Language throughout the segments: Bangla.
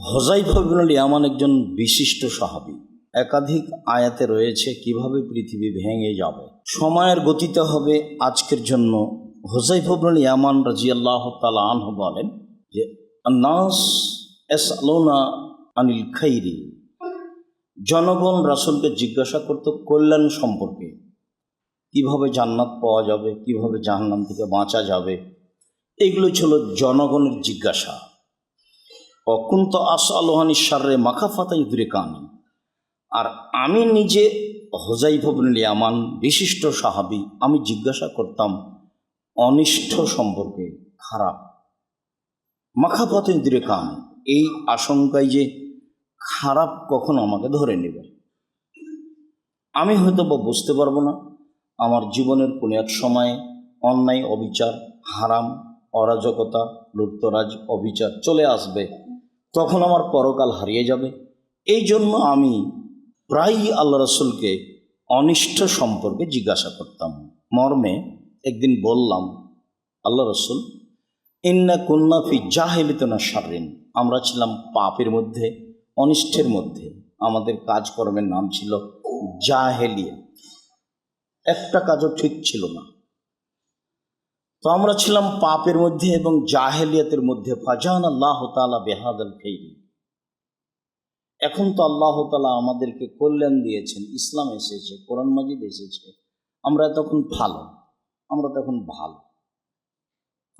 হুযায়ফা ইবনুল ইয়ামান একজন বিশিষ্ট সাহাবী। একাধিক আয়াতে রয়েছে কিভাবে পৃথিবী ভেঙে যাবে, সময়ের গতিতে হবে। আজকের জন্য হুযায়ফা ইবনুল ইয়ামান রাদিয়াল্লাহু তাআলা আনহু বলেন যে আন-নাস ইয়াসআলুনা আনিল খাইরি, জনগণ রাসূলকে জিজ্ঞাসা করত কল্যাণ সম্পর্কে, কিভাবে জান্নাত পাওয়া যাবে, কিভাবে জাহান্নাম থেকে বাঁচা যাবে। এগুলো ছিল জনগণের জিজ্ঞাসা। অকুন্ত আসআলুহানি শাররে মাখাফাতা ইদরিকানি, আর আমি নিজে হুযায়ফা ইবনুল ইয়ামান বিশিষ্ট সাহাবী, আমি জিজ্ঞাসা করতাম অনিষ্ট সম্পর্কে, খারাপ। মাখাফাতা ইদরিকানি, এই আশঙ্কায় যে খারাপ কখন আমাকে ধরে নেবে, আমি হয়তো বা বুঝতে পারবো না। আমার জীবনের কোনো এক সময়ে অন্যায়, অবিচার, হারাম, অরাজকতা, লুটতরাজ, অবিচার চলে আসবে, তখন আমার পরকাল হারিয়ে যাবে। এই জন্য আমি প্রায়ই আল্লাহ রসুলকে অনিষ্ট সম্পর্কে জিজ্ঞাসা করতাম। মর্মে একদিন বললাম, আল্লাহ রসুল, ইন্না কুন্না ফি জাহিলিয়াতিন শাররিন, আমরা ছিলাম পাপের মধ্যে, অনিষ্টের মধ্যে। আমাদের কাজকর্মের নাম ছিল জাহেলিয়া, একটা কাজও ঠিক ছিল না। তো আমরা ছিলাম পাপের মধ্যে এবং জাহেলিয়াতের মধ্যে। ফাজান আল্লাহ তাআলা বিহাদাল খাইরি, এখন তো আল্লাহ তাআলা আমাদেরকে কল্যাণ দিয়েছেন, ইসলাম এসেছে, কোরআন মাজিদ এসেছে, আমরা তখন ভালো,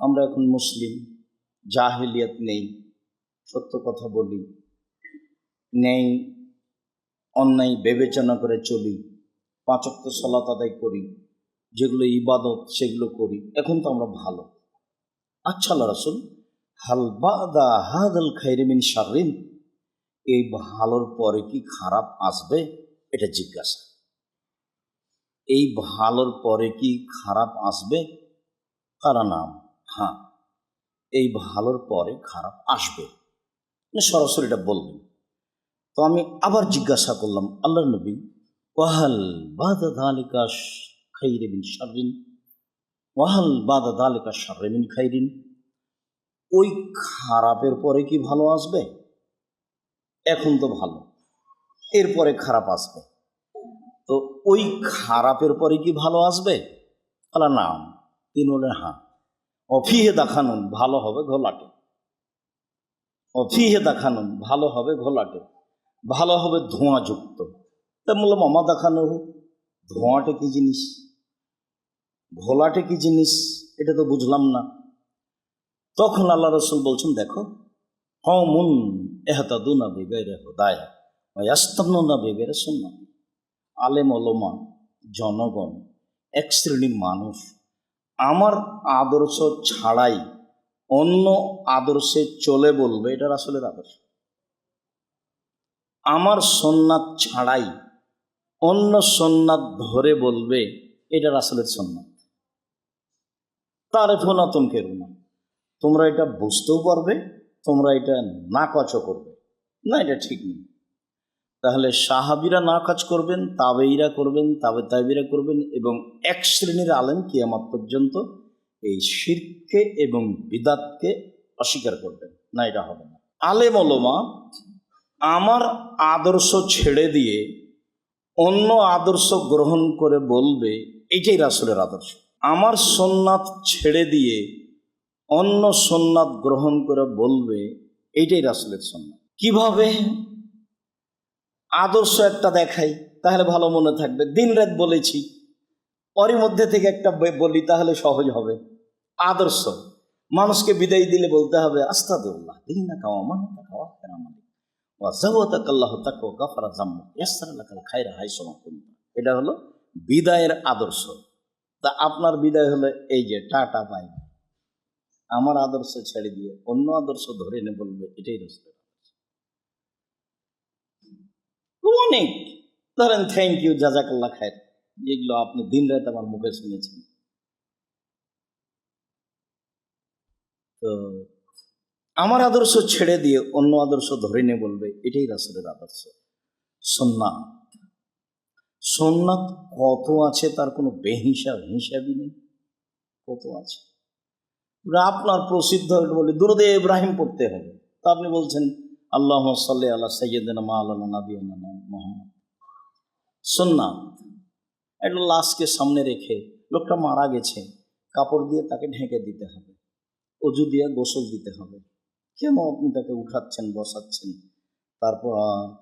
আমরা এখন মুসলিম, জাহেলিয়াত নেই, সত্য কথা বলি, নেই অন্যায় বিবেচনা করে চলি, 5 ওয়াক্ত সালাত আদায় করি, যেগুলো ইবাদত সেগুলো করি, এখন তো আমরা ভালো। আচ্ছা আল্লাহ রাসূল, হাল বাদা হাদাল খাইরি মিন শাররিন, এই ভালোর পরে কি খারাপ আসবে, এটা জিজ্ঞাসা। এই ভালোর পরে কি খারাপ আসবে? কারা নাম, হ্যাঁ, এই ভালোর পরে খারাপ আসবে, সরাসরি এটা বলবেন। তো আমি আবার জিজ্ঞাসা করলাম, আল্লাহ নবী, ওয়াহাল বাদা যালিকা খাইরি মিন শাররিন, ওয়াহাল বাদা যালিকা শাররি মিন খাইরিন, ওই খারাপের পরে কি ভালো আসবে? এখন তো ভালো, এরপরে খারাপ আসবে, তো ওই খারাপের পরে কি ভালো আসবে? আল্লাহ নাম, তিনি বলেন হ্যাঁ। অফিহে দেখানুন, ভালো হবে ঘোলাটে, অফিহে দেখানুন, ভালো হবে ঘোলাটে, ভালো হবে ধোঁয়াযুক্ত। তা বললাম, মামা দেখানো হোক, ধোঁয়াটে কি জিনিস, ঘোলাটে কি জিনিস, এটা তো বুঝলাম না। তখন আল্লাহ রসুল বলছেন, দেখো, কওমুন ইহতাদুনা বিগাইরি হুদায়া ওয়া ইস্তানুনা বিগাইরি সুন্নতি, আলেম ওলামা, জনগণ, এক শ্রেণীর মানুষ আমার আদর্শ ছাড়াই অন্য আদর্শে চলে বলবে, এটা রাসূলের আদর্শ। আমার সুন্নাত ছাড়াই অন্য সুন্নাত ধরে বলবে, এটা রাসূলের সুন্নাত। তারিফুনা তুনকিরুনা, তোমরা এটা বুঝতেও পারবে, তোমরা এটা নাকচও করবে না, এটা ঠিক নেই। তাহলে সাহাবীরা নাকাজ করবেন, তাবেঈরা করবেন, তাবেঈরা করবেন, এবং এক শ্রেণীর আলেম কিয়ামত পর্যন্ত এই শিরকে এবং বিদাতকে অস্বীকার করবেন না, এটা হবে না। আলেম ওলামা আমার আদর্শ ছেড়ে দিয়ে অন্য আদর্শ গ্রহণ করে বলবে, এইটাই রাসূলের আদর্শ। আমার সুন্নাত ছেড়ে দিয়ে অন্য সুন্নাত গ্রহণ করে বলবে, এইটাই রাসূলের সুন্নাত। কিভাবে? আদর্শ একটা দেখাই, তাহলে ভালো মনে থাকবে। দিন রাত বলেছি, ওরই মধ্যে থেকে একটা বলি, তাহলে সহজ হবে। আদর্শ, মানুষকে বিদায় দিলে বলতে হবে, আস্তাগফিরুল্লাহ দীনাকা ওয়া মানাতাকা ওয়া কারামালিক ওয়া যাওয়াতাকাল্লাহু তাকওয়া গাফারা যামবুক ইয়াসসারা লাকাল খায়রা হাইসুমা কুনতা। এটা হলো বিদায়ের আদর্শ। তা আপনার বিদায় হলো এই যে টাটা বাই বাই, আমার আদর্শ ছেড়ে দিয়ে অন্য আদর্শ ধরে নে বলবে, এটাই রাসূলের আদর্শ। অনেক ধরেন, থ্যাংক ইউ, জাযাকাল্লাহ খায়ের, যেগুলো আপনি দিন রাত আমার মুখে শুনেছেন। তো আমার আদর্শ ছেড়ে দিয়ে অন্য আদর্শ ধরে নিয়ে বলবে, এটাই রাসূলের আদর্শ। সুন্নাত, সুন্নাত কত আছে তার কোনো হিসাবই নেই, কত আছে। আপনার প্রসিদ্ধ বলে দুরূদে ইব্রাহিম পড়তে হবে, তা আপনি বলছেন আল্লাহুম্মা সাল্লি আলা সাইয়্যিদিনা মাওলানা নাবিয়িনা মুহাম্মদ। সুন্নাত, একটা লাশকে সামনে রেখে, লোকটা মারা গেছে, কাপড় দিয়ে তাকে ঢেকে দিতে হবে, অজু দিয়ে গোসল দিতে হবে। কেন আপনি তাকে উঠাচ্ছেন, বসাচ্ছেন, তারপর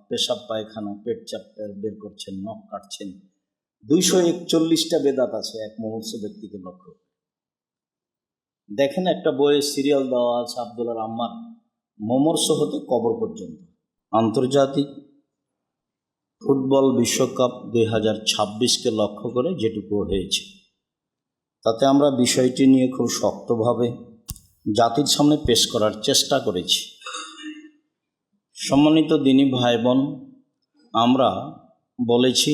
পেশাব পায়খানা পেট চাপ বের করছেন, নখ কাটছেন? 241টা বেদাত আছে এক মুমূর্ষ ব্যক্তিকে লক্ষ্য। দেখেন, একটা বইয়ে সিরিয়াল দেওয়া আছে আব্দুল্লাহ আম্মার, মুমূর্ষ হতে কবর পর্যন্ত। আন্তর্জাতিক ফুটবল বিশ্বকাপ 2026কে লক্ষ্য করে যেটুকু হয়েছে, তাতে আমরা বিষয়টি নিয়ে খুব শক্তভাবে জাতির সামনে পেশ করার চেষ্টা করেছি। সম্মানিত দিনী ভাই বোন, আমরা বলেছি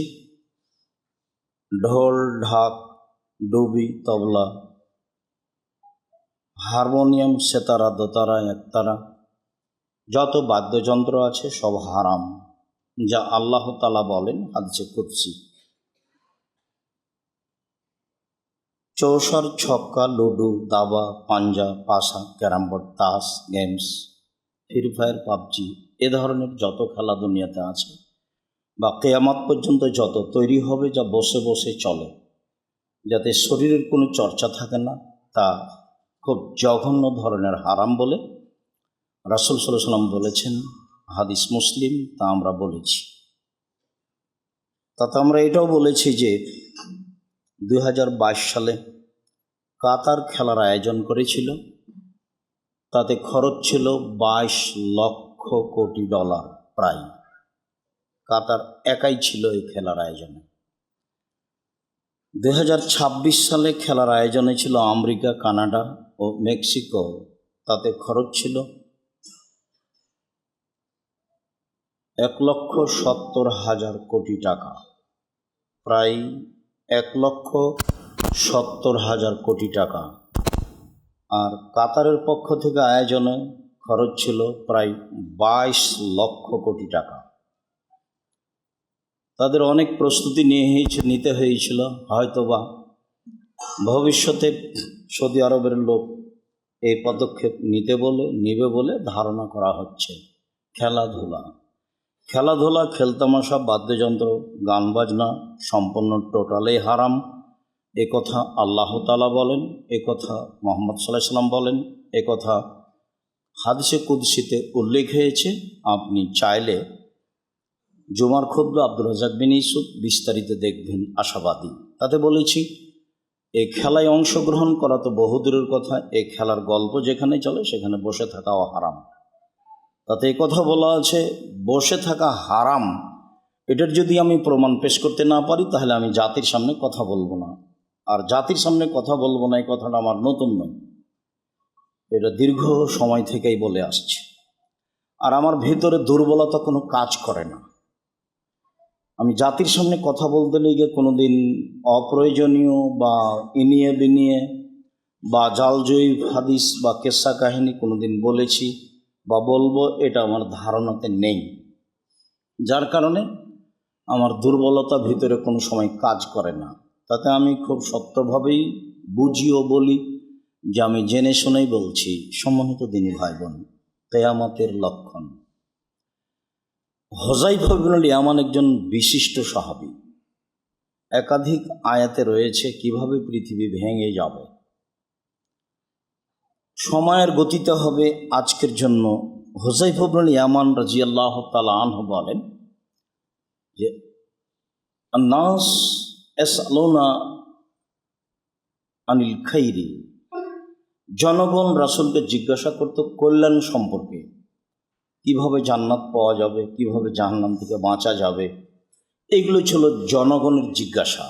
ঢোল, ঢাক, ডুবি, তবলা, হারমোনিয়াম, সেতারা, দোতারা, একতারা, যত বাদ্যযন্ত্র আছে সব হারাম, যা আল্লাহ তাআলা বলেন হাদিসে কুদসি। চৌসার, ছক্কা, লুডু, দাবা, পাঞ্জা, পাশা, ক্যারাম বোর্ড, তাস, গেমস, ফ্রি ফায়ার, পাবজি, এ ধরনের যত খেলা দুনিয়াতে আছে বা কিয়ামত পর্যন্ত যত তৈরি হবে, যা বসে বসে চলে, যাতে শরীরের কোনো চর্চা থাকে না, তা খুব জঘন্য ধরনের হারাম বলে রাসূল সাল্লাল্লাহু আলাইহি ওয়াসাল্লাম বলেছেন। হাদিস মুসলিম, তা আমরা বলেছি। তাতে আমরা এটাও বলেছি যে 2022 সালে কাতার খেলার আয়োজন করেছিল, তাতে খরচ ছিল $22 লক্ষ কোটি, প্রায়। কাতার একাই ছিল এই খেলার আয়োজনে। 2026 সালে খেলার আয়োজনে ছিল আমেরিকা, কানাডা ও মেক্সিকো, তাতে খরচ ছিল $1,70,000 কোটি, প্রায় $1,70,000 কোটি। আর কাতারের পক্ষ থেকে আয়োজনে খরচ ছিল প্রায় $22 লক্ষ কোটি। তাদের অনেক প্রস্তুতি নিতে হয়েছিল, হয়তোবা ভবিষ্যতে সৌদি আরবের লোক এই পদক্ষেপ নিবে বলে ধারণা করা হচ্ছে। খেলাধুলা, খেলতামাশা, বাদ্যযন্ত্র, গান বাজনা সম্পূর্ণ টোটালেই হারাম। এ কথা আল্লাহ তাআলা বলেন, এ কথা মুহাম্মদ সাল্লাল্লাহু আলাইহি ওয়াসাল্লাম বলেন, এ কথা হাদিসে কুদসিতে উল্লেখ হয়েছে। আপনি চাইলে জুমার খুতবা আব্দুর রাজ্জাক বিন ইউসুফ বিস্তারিত দেখবেন, আশাবাদী। তাতে বলেছি, এই খেলায় অংশগ্রহণ করা তো বহুদূরের কথা, এই খেলার গল্প যেখানে চলে সেখানে বসে থাকাও হারাম। তাতে এই কথা বলা আছে, বসে থাকা হারাম। এটার যদি আমি প্রমাণ পেশ করতে না পারি, তাহলে আমি জাতির সামনে কথা বলবো না। আর জাতির সামনে কথা বলবো না, এই কথাটা আমার নতুন নয়, এটা দীর্ঘ সময় থেকেই বলে আসছে। আর আমার ভেতরে দুর্বলতা কোনো কাজ করে না। আমি জাতির সামনে কথা বলতে লেগে কোনো দিন অপ্রয়োজনীয় বা ইনিয়ে বিনিয়ে বা জালজয়ী হাদিস বা কেসা কাহিনী কোনো দিন বলেছি বা বলবো, এটা আমার ধারণাতে নেই। যার কারণে আমার দুর্বলতা ভিতরে কোনো সময় কাজ করে না। তাতে আমি খুব সত্যভাবেই বুঝিও বলি যে আমি জেনে শুনেই বলছি। সম্মানিত দিনী ভাই বোন, কিয়ামতের লক্ষণ। হুযায়ফা ইবনুল ইয়ামান একজন বিশিষ্ট সাহাবী। একাধিক আয়াতে রয়েছে কিভাবে পৃথিবী ভেঙে যাবে। সময়ের গতিতে হবে আজকের জন্য। হুযায়ফা ইবনুল ইয়ামান রাদিয়াল্লাহু তাআলা আনহু বলেন যে আন-নাস ইয়াসআলুনা আনিল খাইরি, জনগণ রাসূলকে জিজ্ঞাসা করত কল্যাণ সম্পর্কে, কিভাবে জান্নাত পাওয়া যাবে, কিভাবে জাহান্নাম থেকে বাঁচা যাবে। এগুলো ছিল জনগণের জিজ্ঞাসা।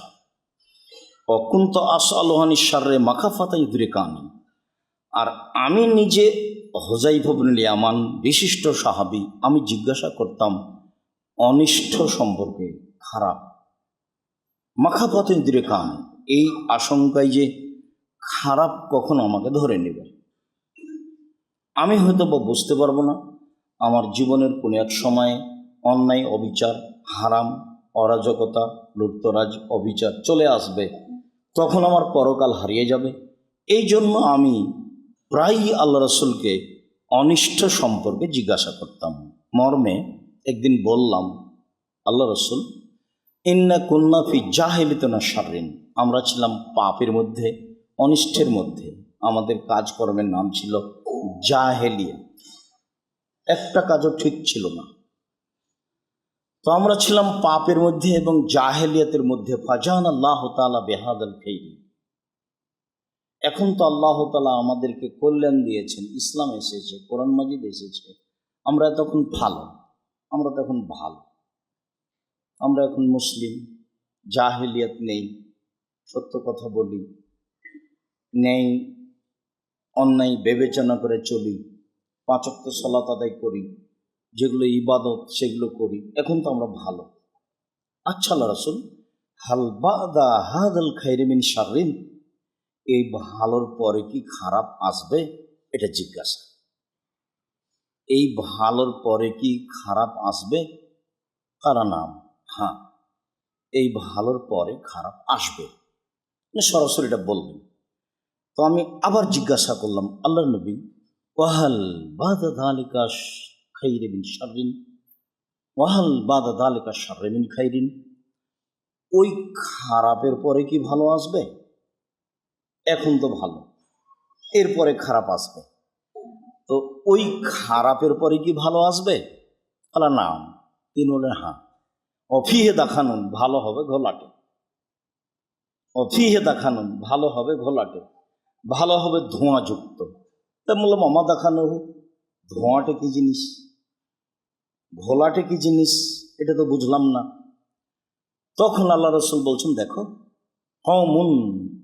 অকুন্ত আসআলু আনিশ শাররি মাখাফাতা ইউদরিকানি, আর আমি নিজে হুযায়ফা ইবনুল ইয়ামান বিশিষ্ট সাহাবী, আমি জিজ্ঞাসা করতাম অনিষ্ট সম্পর্কে, খারাপ। মাখাফাতা ইউদরিকানি, এই আশঙ্কায় যে খারাপ কখন আমাকে ধরে নেবে। আমি হয়তো বা বুঝতে পারবো না, আমার জীবনের কোনো এক সময়ে অন্যায়, অবিচার, হারাম, অরাজকতা, লুটতরাজ, অবিচার চলে আসবে, তখন আমার পরকাল হারিয়ে যাবে। এই জন্য আমি প্রায়ই আল্লাহ রাসূলকে অনিষ্ট সম্পর্কে জিজ্ঞাসা করতাম। মর্মে একদিন বললাম, আল্লাহ রসুল, ইন্না কুন্না ফি জাহিলিয়াতিন শাররিন, আমরা ছিলাম পাপের মধ্যে, অনিষ্টের মধ্যে। আমাদের কাজকর্মের নাম ছিল জাহেলিয়া, একটা কাজও ঠিক ছিল না। তো আমরা ছিলাম পাপের মধ্যে এবং জাহেলিয়াতের মধ্যে। ফাজান আল্লাহ তাআলা বিহাদাল খাইরি, এখন তো আল্লাহ তাআলা আমাদেরকে কল্যাণ দিয়েছেন, ইসলাম এসেছে, কোরআন মাজিদ এসেছে, আমরা তখন ভালো, আমরা এখন মুসলিম, জাহেলিয়াত নেই, সত্য কথা বলি, নেই অন্যায় বিবেচনা করে চলি, 5 ওয়াক্ত সালাত আদায় করি, যেগুলো ইবাদত সেগুলো করি, এখন তো আমরা ভালো। আচ্ছা আল্লাহ রাসূল, হাল বাদা হাদাল খাইরি মিন শাররিন, এই ভালোর পরে কি খারাপ আসবে? এটা জিজ্ঞাসা। এই ভালোর পরে কি খারাপ আসবে? কারা নাম, হ্যাঁ, এই ভালোর পরে খারাপ আসবে, সরাসরি এটা বলবেন। তো আমি আবার জিজ্ঞাসা করলাম, আল্লাহ নবী, ওয়াহাল বাদা যালিকা খাইরি মিন শাররিন, ওয়াহাল বাদা যালিকা শাররি মিন খাইরিন, ওই খারাপের পরে কি ভালো আসবে? এখন তো ভালো, এরপরে খারাপ আসবে, তো ওই খারাপের পরে কি ভালো আসবে? আল্লাহ নাম, তিন বলে হ্যাঁ। অফিহে দেখানুন, ভালো হবে ঘোলাটে, অফিহে দেখানুন, ভালো হবে ঘোলাটে, ভালো হবে ধোঁয়াযুক্ত। তা বললাম, মামা দেখানো হোক, ধোঁয়াটে কি জিনিস, ঘোলাটে কি জিনিস, এটা তো বুঝলাম না। তখন আল্লাহ রসুল বলছেন, দেখো, কওমুন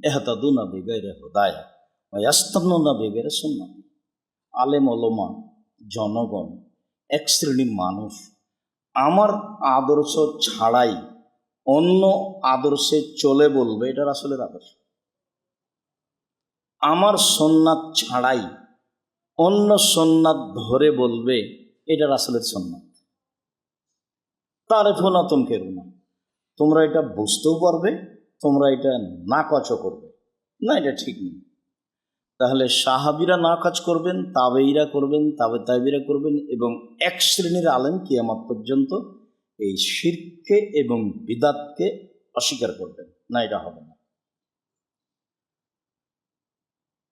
ইহতাদুনা বিগাইরি হুদায়া ওয়া ইস্তান্নুনা বিগাইরি সুন্নতি, আলেম ওলামা জনগণ এক শ্রেণীর মানুষ আমার আদর্শ ছাড়াই অন্য আদর্শে চলে বলবে, এটা রাসূলের আদর্শ। আমার সুন্নাত ছাড়াই অন্য সুন্নাত ধরে বলবে, এটা রাসূলের সুন্নাত। তারিফুনা তুনকিরুনা, তোমরা এটা বুঝতেও পারবে, তোমরা এটা নাকচও করবে না, এটা ঠিক নেই। তাহলে সাহাবীরা নাকাজ করবেন, তাবেঈরা করবেন, তাবে তাবেঈরা করবেন, এবং এক শ্রেণীর আলেম কিয়ামত পর্যন্ত এই শিরককে এবং বিদাতকে অস্বীকার করবেন না, এটা হবে না।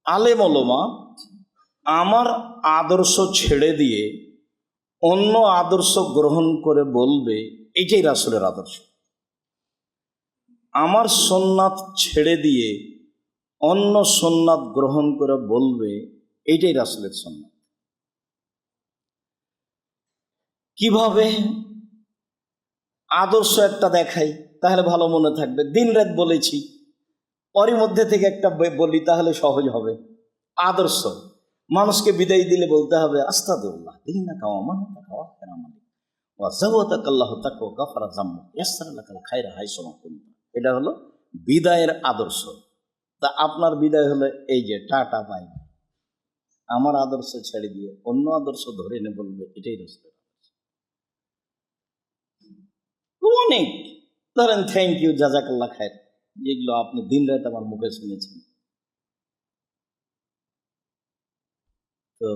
আলেম ওলামা আমার আদর্শ ছেড়ে দিয়ে অন্য আদর্শ গ্রহণ করে বলবে, এটাই রাসূলের আদর্শ। আমার সুন্নাত ছেড়ে দিয়ে অন্য সুন্নাত গ্রহণ করে বলবে, এইটাই রাসূলের সুন্নাত। কিভাবে? আদর্শ একটা দেখাই, তাহলে ভালো মনে থাকবে, দিন রাত বলেছি, ওরই মধ্যে থেকে একটা বলি, তাহলে সহজ হবে। আদর্শ, মানুষকে বিদায় দিলে বলতে হবে, আস্তাগফিরুল্লাহ দীনাকা ওয়া মানাতাকা ওয়া আখরামাক ওয়া যাওয়াতাকাল্লাহু তাকওয়া গাফারা যামমাক ইয়াসসারা লাকাল খায়রা হাইসুমা কুনতা, এটা হলো বিদায়ের আদর্শ। তা আপনার বিদায় হলো এই যে টাটা বাই, আমার আদর্শ ছেড়ে দিয়ে অন্য আদর্শ ধরে নে বলবে, এটাই রাসূলের আদর্শ। অনেক ধরেন থ্যাংক ইউ, জাযাকাল্লাহ খায়ের, যেগুলো আপনি দিন রাত আমার মুখে শুনেছেন। তো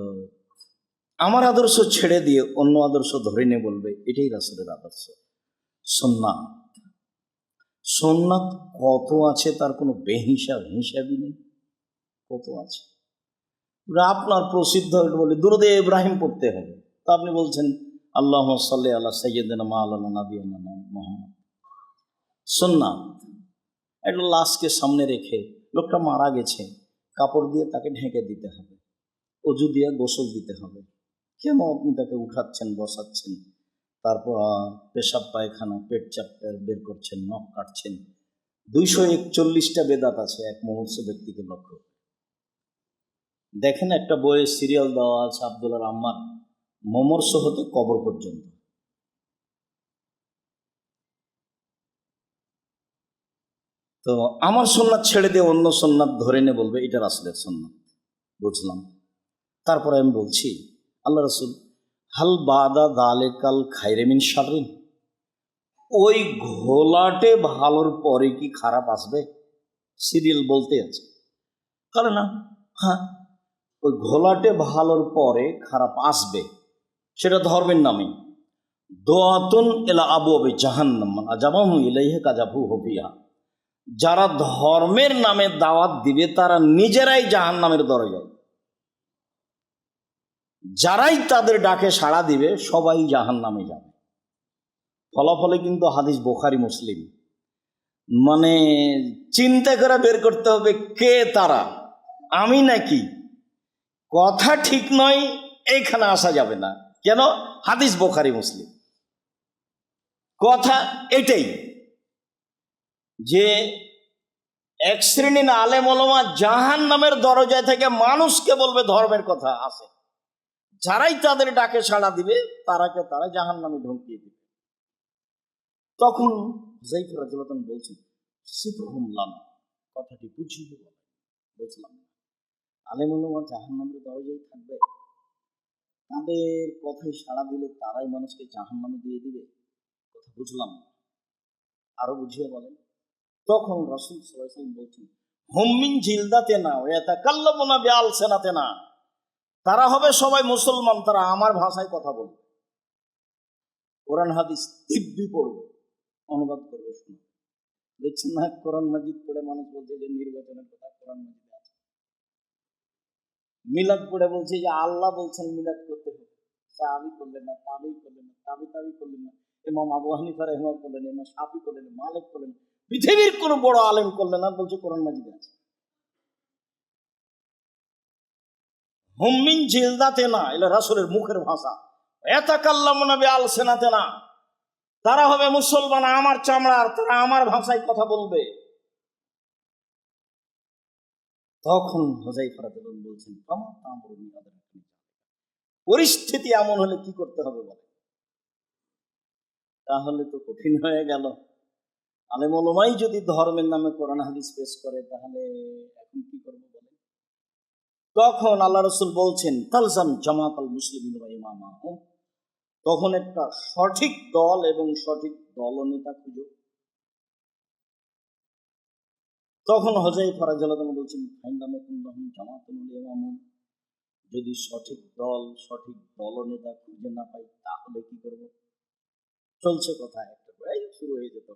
আমার আদর্শ ছেড়ে দিয়ে অন্য আদর্শ ধরে নে বলবে, এটাই রাসূলের আদর্শ। সুন্নাত, সুন্নাত কত আছে তার কোনো হিসাবই নেই, কত আছে। আপনার প্রসিদ্ধ বলে দুরূদে ইব্রাহিম পড়তে হবে, তা আপনি বলছেন আল্লাহুম্মা সাল্লি আলা সাইয়্যিদিনা মাওলানা নাবিয়িনা মুহাম্মদ। সুন্নাত, একটা লাশকে সামনে রেখে, লোকটা মারা গেছে, কাপড় দিয়ে তাকে ঢেকে দিতে হবে, অজু দিয়ে গোসল দিতে হবে। কেন আপনি তাকে উঠাচ্ছেন, বসাচ্ছেন, তারপর পেশাব পায়খানা পেট চাপটা বের করছেন, নখ কাটছেন? 241টা বেদাত আছে এক মুমূর্ষ ব্যক্তিকে লক্ষ্য। দেখেন, একটা বইয়ে সিরিয়াল দেওয়া আছে, আব্দুল্লাহ আম্মার মুমূর্ষ হতে কবর পর্যন্ত। তো আমার সুন্নাত ছেড়ে দিয়ে অন্য সুন্নাত ধরে নে বলবে, এটা রাসূলের সুন্নাত, বুঝলাম। তারপরে আমি বলছি, আল্লাহ রাসূল, হাল বাদা যালিকাল খায়রি মিন শাররিন, ওই ঘোলাটে ভালোর পরে কি খারাপ আসবে? সিরিয়াল বলতে আছে, কারণ না, হ্যাঁ, ওই ঘোলাটে ভালোর পরে খারাপ আসবে। সেটা ধর্মের নামে। দোয়াতুন এলা আবু আবি জাহান্নাম আজাবাহু ইলাইহি কাজাবু হবিয়া, যারা ধর্মের নামে দাওয়াত দিবে তারা নিজেরাই জাহান্নামের দরজায়, যারাই তাদের ডাকে সাড়া দিবে সবাই জাহান্নামে যাবে। ফলাফলে কিন্তু হাদিস বুখারী মুসলিম। মানে চিন্তা করে বের করতে হবে কে তারা, আমি নাকি? কথা ঠিক নয়, এইখানে আসা যাবে না। কেন? হাদিস বুখারী মুসলিম। কথা এটাই যে এক শ্রেণীর আলেম ওলামা জাহান্নামের দরজায় থেকে মানুষকে বলবে ধর্মের কথা আছে, যারাই তাদের ডাকে সাড়া দিবে তারাকে তারা জাহান্নামে ঢুকিয়ে দিবে। তখন হুযায়ফা রাদিয়াল্লাহু আনহু বলছেন, সিফহুম লানা, কথাটি বুঝিয়ে বুঝলাম না। আলেম ওলামা জাহান্নামের দরজায় থাকবে, তাদের কথায় সাড়া দিলে তারাই মানুষকে জাহান্নামে দিয়ে দিবে, কথা বুঝলাম না, আরো বুঝিয়ে বলেন। তখন রাসূল সাল্লাল্লাহু আলাইহি ওয়াসাল্লাম বলছেন, হুম মিন জিলদাতিনা ওয়া ইয়াতাকাল্লামুনা বিআলসিনাতিনা, তারা হবে সবাই মুসলমান, তারা আমার ভাষায় কথা বলবে, কোরআন হাদিস দিব্যি পড়বে, অনুবাদ করবে, শুনে। দেখছেন না কোরআন মাজিদ পড়ে মানুষ বলছে যে নির্বাচনের কথা কোরআন মাজিদে আছে, মিলাদ পড়ে বলছে যে আল্লাহ বলছেন মিলাদ করতে হবে, সাহাবী করলেন না, তাবেঈ করলেন না, তাবেঈ করলেন না, ইমাম আবু হানিফা রাহিমাহুল্লাহ করলেন, ইমাম শাফি করলেন, মালিক করলেন, পৃথিবীর কোন বড় আলেম করলেন না, বলছে কোরআন মাজিদে আছে। হুম মিন জিলদাতিনা, এটা রাসূলের মুখের ভাষা। ইয়াতাকাল্লামুনা বিআলসিনাতিনা, তারা হবে মুসলমান আমার চামড়ার, তারা আমার ভাষায় কথা বলবে। তখন হুযায়ফা রাদিয়াল্লাহু আনহু বলছেন, কামা তা'মুরুনি, পরিস্থিতি এমন হলে কি করতে হবে বলে? তাহলে তো কঠিন হয়ে গেল। আলেম ওলামাই যদি ধর্মের নামে কোরআন হাদিস পেশ করে, তাহলে এখন কি করবো বলে? তখন আল্লাহ রাসূল বলছেন, তালজাম জামাতাল মুসলিমিন ওয়া ইমামাহুম, তখন একটা সঠিক দল এবং সঠিক দলনেতা খুঁজো। তখন হুযায়ফা রাদিয়াল্লাহু আনহু বলছেন, ফাইনামে কুনলাহুম জামাতুন ওয়া ইমামুন, যদি সঠিক দল সঠিক দলনেতা খুঁজে না পাই তাহলে কি করব? চলছে কথা, একটা করে শুরু হয়ে যেত।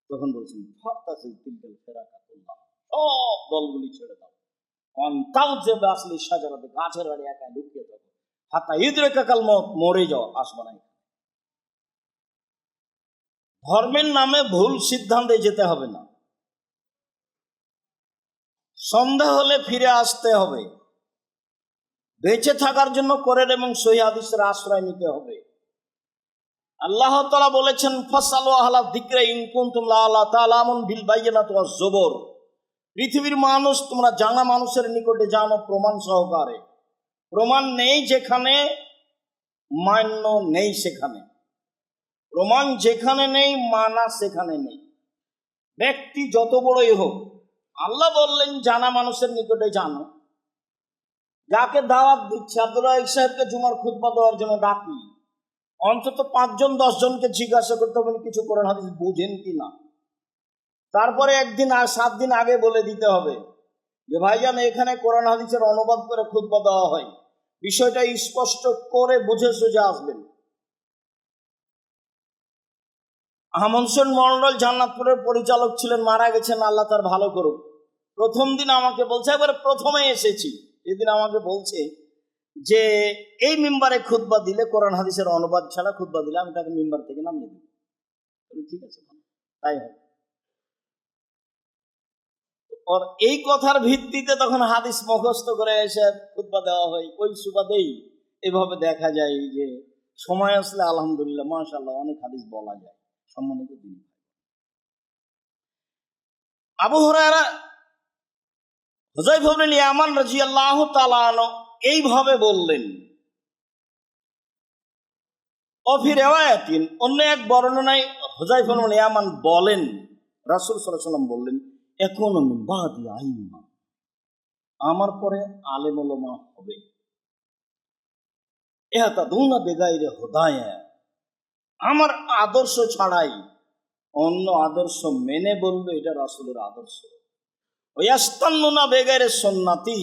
তখন বলছেন, ফাতাসিল তিলকাল ফিরাকাতুল্লাহ, সব দলগুলি ছেড়ে দাও, অন্তাও যে আসলে সাজারাতে গাছের আড়ে একা লুকিয়ে থাকো, হাত্তা ইদরাকাল মউত, মরে যাও, আসবে না। ধর্মের নামে ভুল সিদ্ধান্তে যেতে হবে না, সন্দেহ হলে ফিরে আসতে হবে, বেঁচে থাকার জন্য কোরআন এবং সহিহ হাদিসের আশ্রয় নিতে হবে। আল্লাহ তাআলা বলেছেন, ফাসালু আহলা যিকরি ইন কুনতুম লা তা'লামুন বিল বায়িনাতি ওয়াজ জুবুর, পৃথিবীর মানুষ তোমরা জানা মানুষের নিকটে জানো প্রমাণ সহকারে। প্রমাণ নেই যেখানে, মান্য নেই সেখানে, প্রমাণ যেখানে নেই মানা সেখানে নেই। ব্যক্তি যত বড়ই হোক, আল্লাহ বললেন জানা মানুষের নিকটে জানো। যাকে দাওয়াত দিচ্ছে, আব্দুল্লাহ সাহেবকে জুমার খুতবা দেওয়ার জন্য ডাকি, অন্তত 5 জন 10 জনকে জিজ্ঞাসা করতে হবে কিছু কোরআন হাদিস বুঝেন কি না। তারপরে একদিন আর 7 দিন আগে বলে দিতে হবে যে ভাইজান এখানে কোরআন হাদিসের অনুবাদ করে খুতবা দেওয়া হয়, বিষয়টা স্পষ্ট করে বুঝে সুঝে আসবেন। আহমদ হোসেন মন্ডল জান্নাতপুরের পরিচালক ছিলেন, মারা গেছেন, আল্লাহ তার ভালো করুক। প্রথম দিন আমাকে বলছে, একবারে প্রথমে এসেছি, এদিন আমাকে বলছে যে এই মিম্বারে খুতবা দিলে কোরআন হাদিসের অনুবাদ ছাড়া খুতবা দিলে আমি তাকে মিম্বার থেকে নামিয়ে দেব। ঠিক আছে, তাই হয়। ওর এই কথার ভিত্তিতে তখন হাদিস মুখস্থ করে এসে খুতবা দেওয়া হয়। ওই সুবাদেই এভাবে দেখা যায় যে সময় আসলে আলহামদুলিল্লাহ মাশাআল্লাহ অনেক হাদিস বলা যায়। সম্মানিত দিন, আবু হুরায়রা হুযায়ফা ইবনে ইয়ামান রাদিয়াল্লাহু তাআলা আনহু এইভাবে বললেন। অফি রিওয়ায়াতিন, অন্য এক বর্ণনায় হুযায়ফা ইবনে ইয়ামান বলেন, রাসূল সাল্লাল্লাহু আলাইহি ওয়াসাল্লাম বললেন, একুনু মিন বাদি আইম্মা, আমার পরে আলেম ওলামা হবে, ইহতাদুনা বিগাইরি হুদায়া, আমার আদর্শ ছাড়াই অন্য আদর্শ মেনে বলবে এটা রাসূলের আদর্শ। ওয়াস্তান্নুনা বিগাইরি সুন্নতি,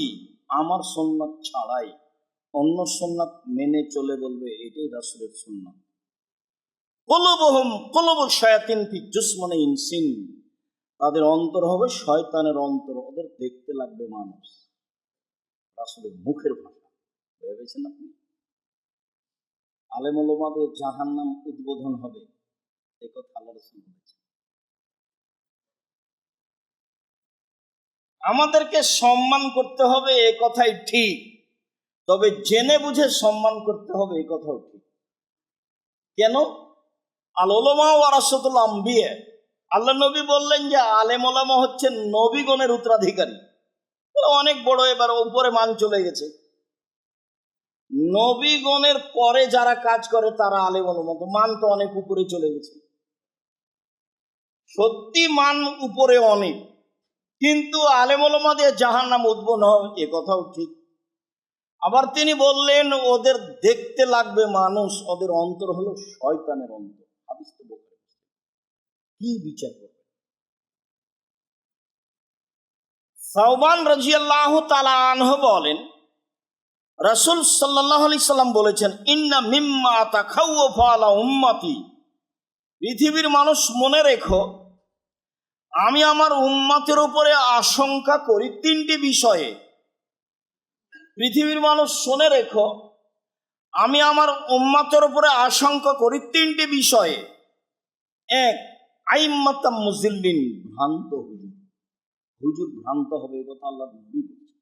আমার সুন্নাত ছাড়াই অন্য সুন্নাত মেনে চলে বলবে এটাই রাসূলের সুন্নাত। কুলুবু শায়াতিন ফি জুসমানি ইনসিন, তাদের অন্তর হবে শয়তানের অন্তর, ওদের দেখতে লাগবে মানুষ। রাসূলের মুখের ভাষা ভেবেছেন আপনি? আলেম ওলামাদের জাহান্নাম উদ্বোধন হবে, এই কথা আল্লাহ রাসূল বলেছেন। আমাদেরকে সম্মান করতে হবে এ কথাই ঠিক, তবে জেনে বুঝে সম্মান করতে হবে এ কথাও ঠিক। কেন? আল উলামা ওয়ারাসাতুল আম্বিয়া, আল্লাহ নবী বললেন যে আলেম ওলামা হচ্ছেন নবীগণের উত্তরাধিকারী। অনেক বড় এবার উপরে মান চলে গেছে। নবীগণের পরে যারা কাজ করে তারা আলেম ওলামা, মান তো অনেক উপরে চলে গেছে। সত্যি মান উপরে অনেক, কিন্তু আলেম ওলামা দিয়ে জাহান্নাম উদ্বোধন হবে এ কথাও ঠিক। আবার তিনি বললেন ওদের দেখতে লাগবে মানুষ, ওদের অন্তর হলো শয়তানের অন্তর। হাদিস তো বুখারী। কি বিচার করবে? সাওবান রাদিয়াল্লাহু তাআলা আনহু বলেন, রাসূল সাল্লাল্লাহু আলাইহি সাল্লাম বলেছেন, ইন্না মিম্মা তাখাওয়াফা আলা উম্মতি, পৃথিবীর মানুষ মনে রেখো আমি আমার উম্মতের উপরে আশঙ্কা করি তিনটি বিষয়ে। পৃথিবীর মানুষ শুনে রেখো আমি আমার উম্মতের উপরে আশঙ্কা করি তিনটি বিষয়ে। এক, আইম্মাতাম মুজিল্লিন, ভ্রান্ত হুজুর। হুজুর ভ্রান্ত হবে এ কথা আল্লাহ নবী বলেছেন।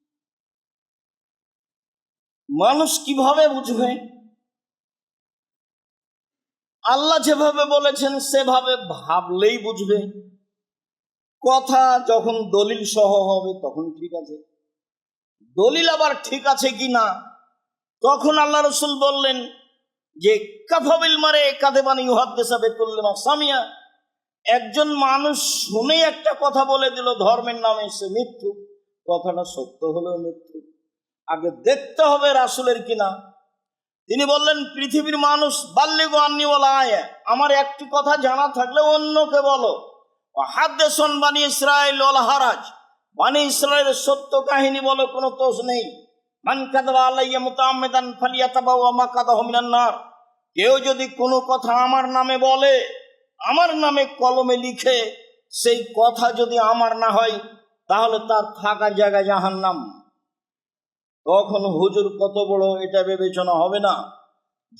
মানুষ কিভাবে বুঝবে? আল্লাহ যেভাবে বলেছেন সেভাবে ভাবলেই বুঝবে। কথা যখন দলিল সহ হবে তখন ঠিক আছে, দলিল আবার ঠিক আছে কি না তখন আল্লাহ রাসূল বললেন যে কাফাবিল মারে কাদেবানি ইউহাদ্দিসা বিকুল্লি সামিয়া, একজন মানুষ শুনে একটা কথা বলে দিল ধর্মের নামে সে মৃত্যু, কথাটা সত্য হলেও মৃত্যু। আগে দেখতে হবে রাসূলের কিনা। তিনি বললেন পৃথিবীর মানুষ বাল্লিগু আন্নি ওয়ালা আয়া, আমার একটি কথা জানা থাকলে অন্যকে বলো। হাদ্দেসন বানি ইসরাইল ওয়ালা হারাজ, বানি ইসরাইলের সত্য কাহিনী বলো, কোনো দোষ নেই। মান কাযাবা আলাইয়া মুতাআম্মিদান ফালিয়াতাবাওয়া মাকাদাহু মিনান নার, কেউ যদি কোনো কথা আমার নামে বলে, আমার নামে কলমে লিখে, সেই কথা যদি আমার না হয় তাহলে তার থাকার জায়গা জাহান্নাম। তখন হুজুর কত বড় এটা বিবেচনা হবে না,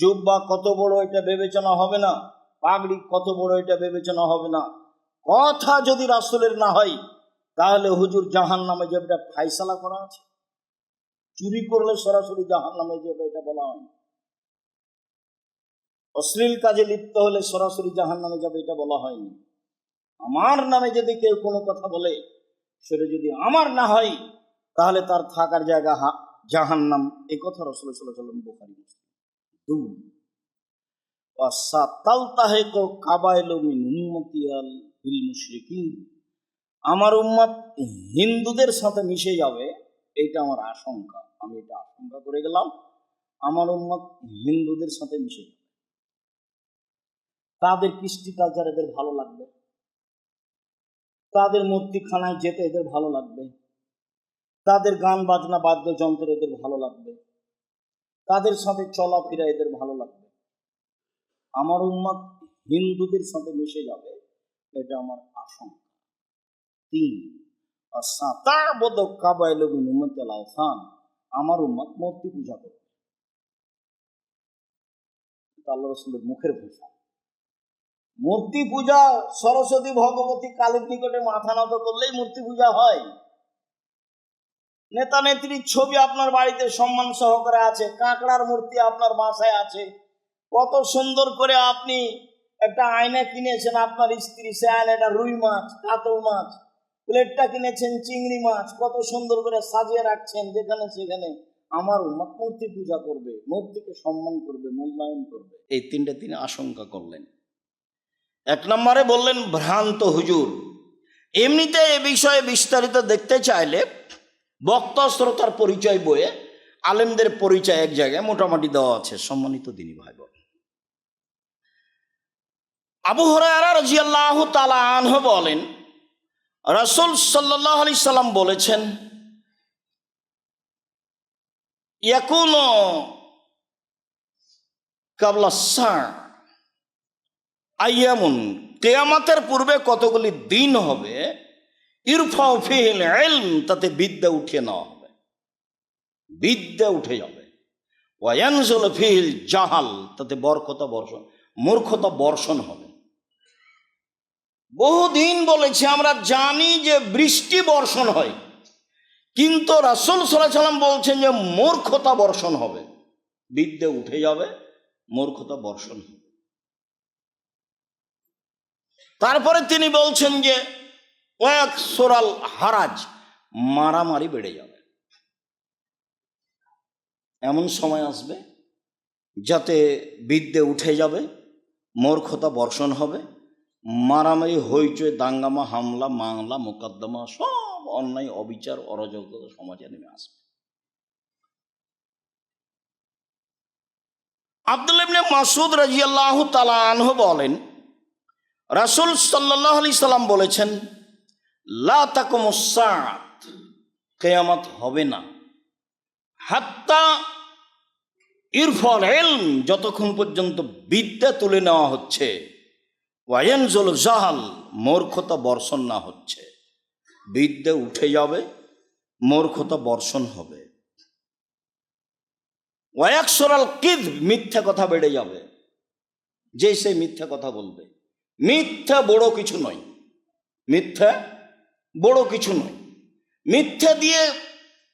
জুব্বা কত বড় এটা বিবেচনা হবে না, পাগড়ি কত বড় এটা বিবেচনা হবে না। কথা যদি রাসূলের না হয় তাহলে হুজুর জাহান্নামে যাবে, এটা ফায়সালা করা আছে। চুরি করলে সরাসরি জাহান্নামে যাবে এটা বলা হয়। অশ্লীল কাজে লিপ্ত হলে সরাসরি জাহান্নামে যাবে এটা বলা হয়নি। আমার নামে যদি কেউ কোনো কথা বলে সেটা যদি আমার না হয় তাহলে তার থাকার জায়গা জাহান্নাম, এই কথা রাসূল সাল্লাল্লাহু আলাইহি ওয়াসাল্লাম বুখারী মুসলিম। দুই, ওয়াসাতালতাহিকু কাবাইলু মিন উম্মতি আল বিল মুশরিকিন, আমার উম্মত হিন্দুদের সাথে মিশে যাবে, এটা আমার আশঙ্কা। আমি এটা আশঙ্কা করে গেলাম, আমার উম্মত হিন্দুদের সাথে মিশে যাবে। তাদের কৃষ্টি কালচার এদের ভালো লাগবে, তাদের মূর্তিখানায় যেতে এদের ভালো লাগবে, তাদের গান বাজনা বাদ্যযন্ত্র এদের ভালো লাগবে, তাদের সাথে চলাফেরা এদের ভালো লাগবে। আমার উম্মত হিন্দুদের সাথে মিশে যাবে, এটা আমার আশঙ্কা। তিন, আসাতাবুদু কাবাইলু মিন উম্মতি আল আওসান, আমার উম্মত মূর্তি পূজা করবে। আল্লাহ রাসূলের মুখের ভাষা। মূর্তি পূজা সরস্বতী ভগবতী কালীর নিকটে মাথা নত করলেই মূর্তি পূজা হয়। নেতা নেত্রীর ছবি আপনার বাড়িতে সম্মান সহকারে আছে, কাঁকড়ার মূর্তি আপনার বাসায় আছে, কত সুন্দর করে আপনি একটা আয়না কিনেছেন আপনার স্ত্রী, সে আয়নাটা রুই মাছ, কাতল মাছ, প্লেটটা কিনেছেন চিংড়ি মাছ, কত সুন্দর করে সাজিয়ে রাখছেন যেখানে সেখানে। আমার উম্মত মূর্তি পূজা করবে, মূর্তিকে সম্মান করবে, মূল্যায়ন করবে। এই তিনটে তিনি আশঙ্কা করলেন। এক নম্বরে বললেন ভ্রান্ত হুজুর। এমনিতে এ বিষয়ে বিস্তারিত দেখতে চাইলে বক্তা শ্রোতার পরিচয় বইয়ে আলেমদের পরিচয় এক জায়গায় মোটামুটি দেওয়া আছে। সম্মানিত দিনী ভাই বোন, আবু হুরায়রা রাদিয়াল্লাহু তাআলা আনহু বলেন রাসূল সাল্লাল্লাহু আলাইহি সাল্লাম বলেছেন, ইয়াকুনু কাবলা সা আইয়ামুন, কিয়ামতের পূর্বে কতগুলি দিন হবে, ইরফাউ ফিহিল ইলম, তাতে বিদ্যা উঠিয়ে নেওয়া হবে, বিদ্যা উঠে যাবে। ওয়ায়ানজুল ফিহিল জাহাল, তাতে মূর্খতা বর্ষণ হবে। বহুদিন বলেছি, আমরা জানি যে বৃষ্টি বর্ষণ হয়, কিন্তু রাসূল সাল্লাল্লাহু আলাইহি ওয়াসাল্লাম বলছেন যে মূর্খতা বর্ষণ হবে, বিদ্যা উঠে যাবে, মূর্খতা বর্ষণ হবে। তারপরে তিনি বলছেন যে ওয়াকসুরাল হারাজ, মারামারি বেড়ে যাবে। এমন সময় আসবে যাতে বিদ্যে উঠে যাবে, মূর্খতা বর্ষণ হবে, মারামারি, হইচই, দাঙ্গামা, হামলা, মামলা, মোকদ্দমা, সব অন্যায়, অবিচার, অরাজকতা সমাজে নেমে আসবে। আব্দুল্লাহ ইবনে মাসউদ রাদিয়াল্লাহু তাআলা আনহু বলেন, রাসূল সাল্লাল্লাহু আলাইহি সাল্লাম বলেছেন, লা তাকুমুস সাআত, কিয়ামত হবে না, হাত্তা ইরফাল ইলম, যতক্ষণ পর্যন্ত বিদ্যা তুলে নেওয়া হচ্ছে, ওয়ায়ানজুল জাহাল, মূর্খতা বর্ষণ না হচ্ছে। বিদ্যা উঠে যাবে, মূর্খতা বর্ষণ হবে। ওয়াকসুরাল কিযব, মিথ্যা কথা বেড়ে যাবে, যে সে মিথ্যা কথা বলবে। মিথ্যা বড় কিছু নয়, মিথ্যা বড় কিছু নয়। মিথ্যা দিয়ে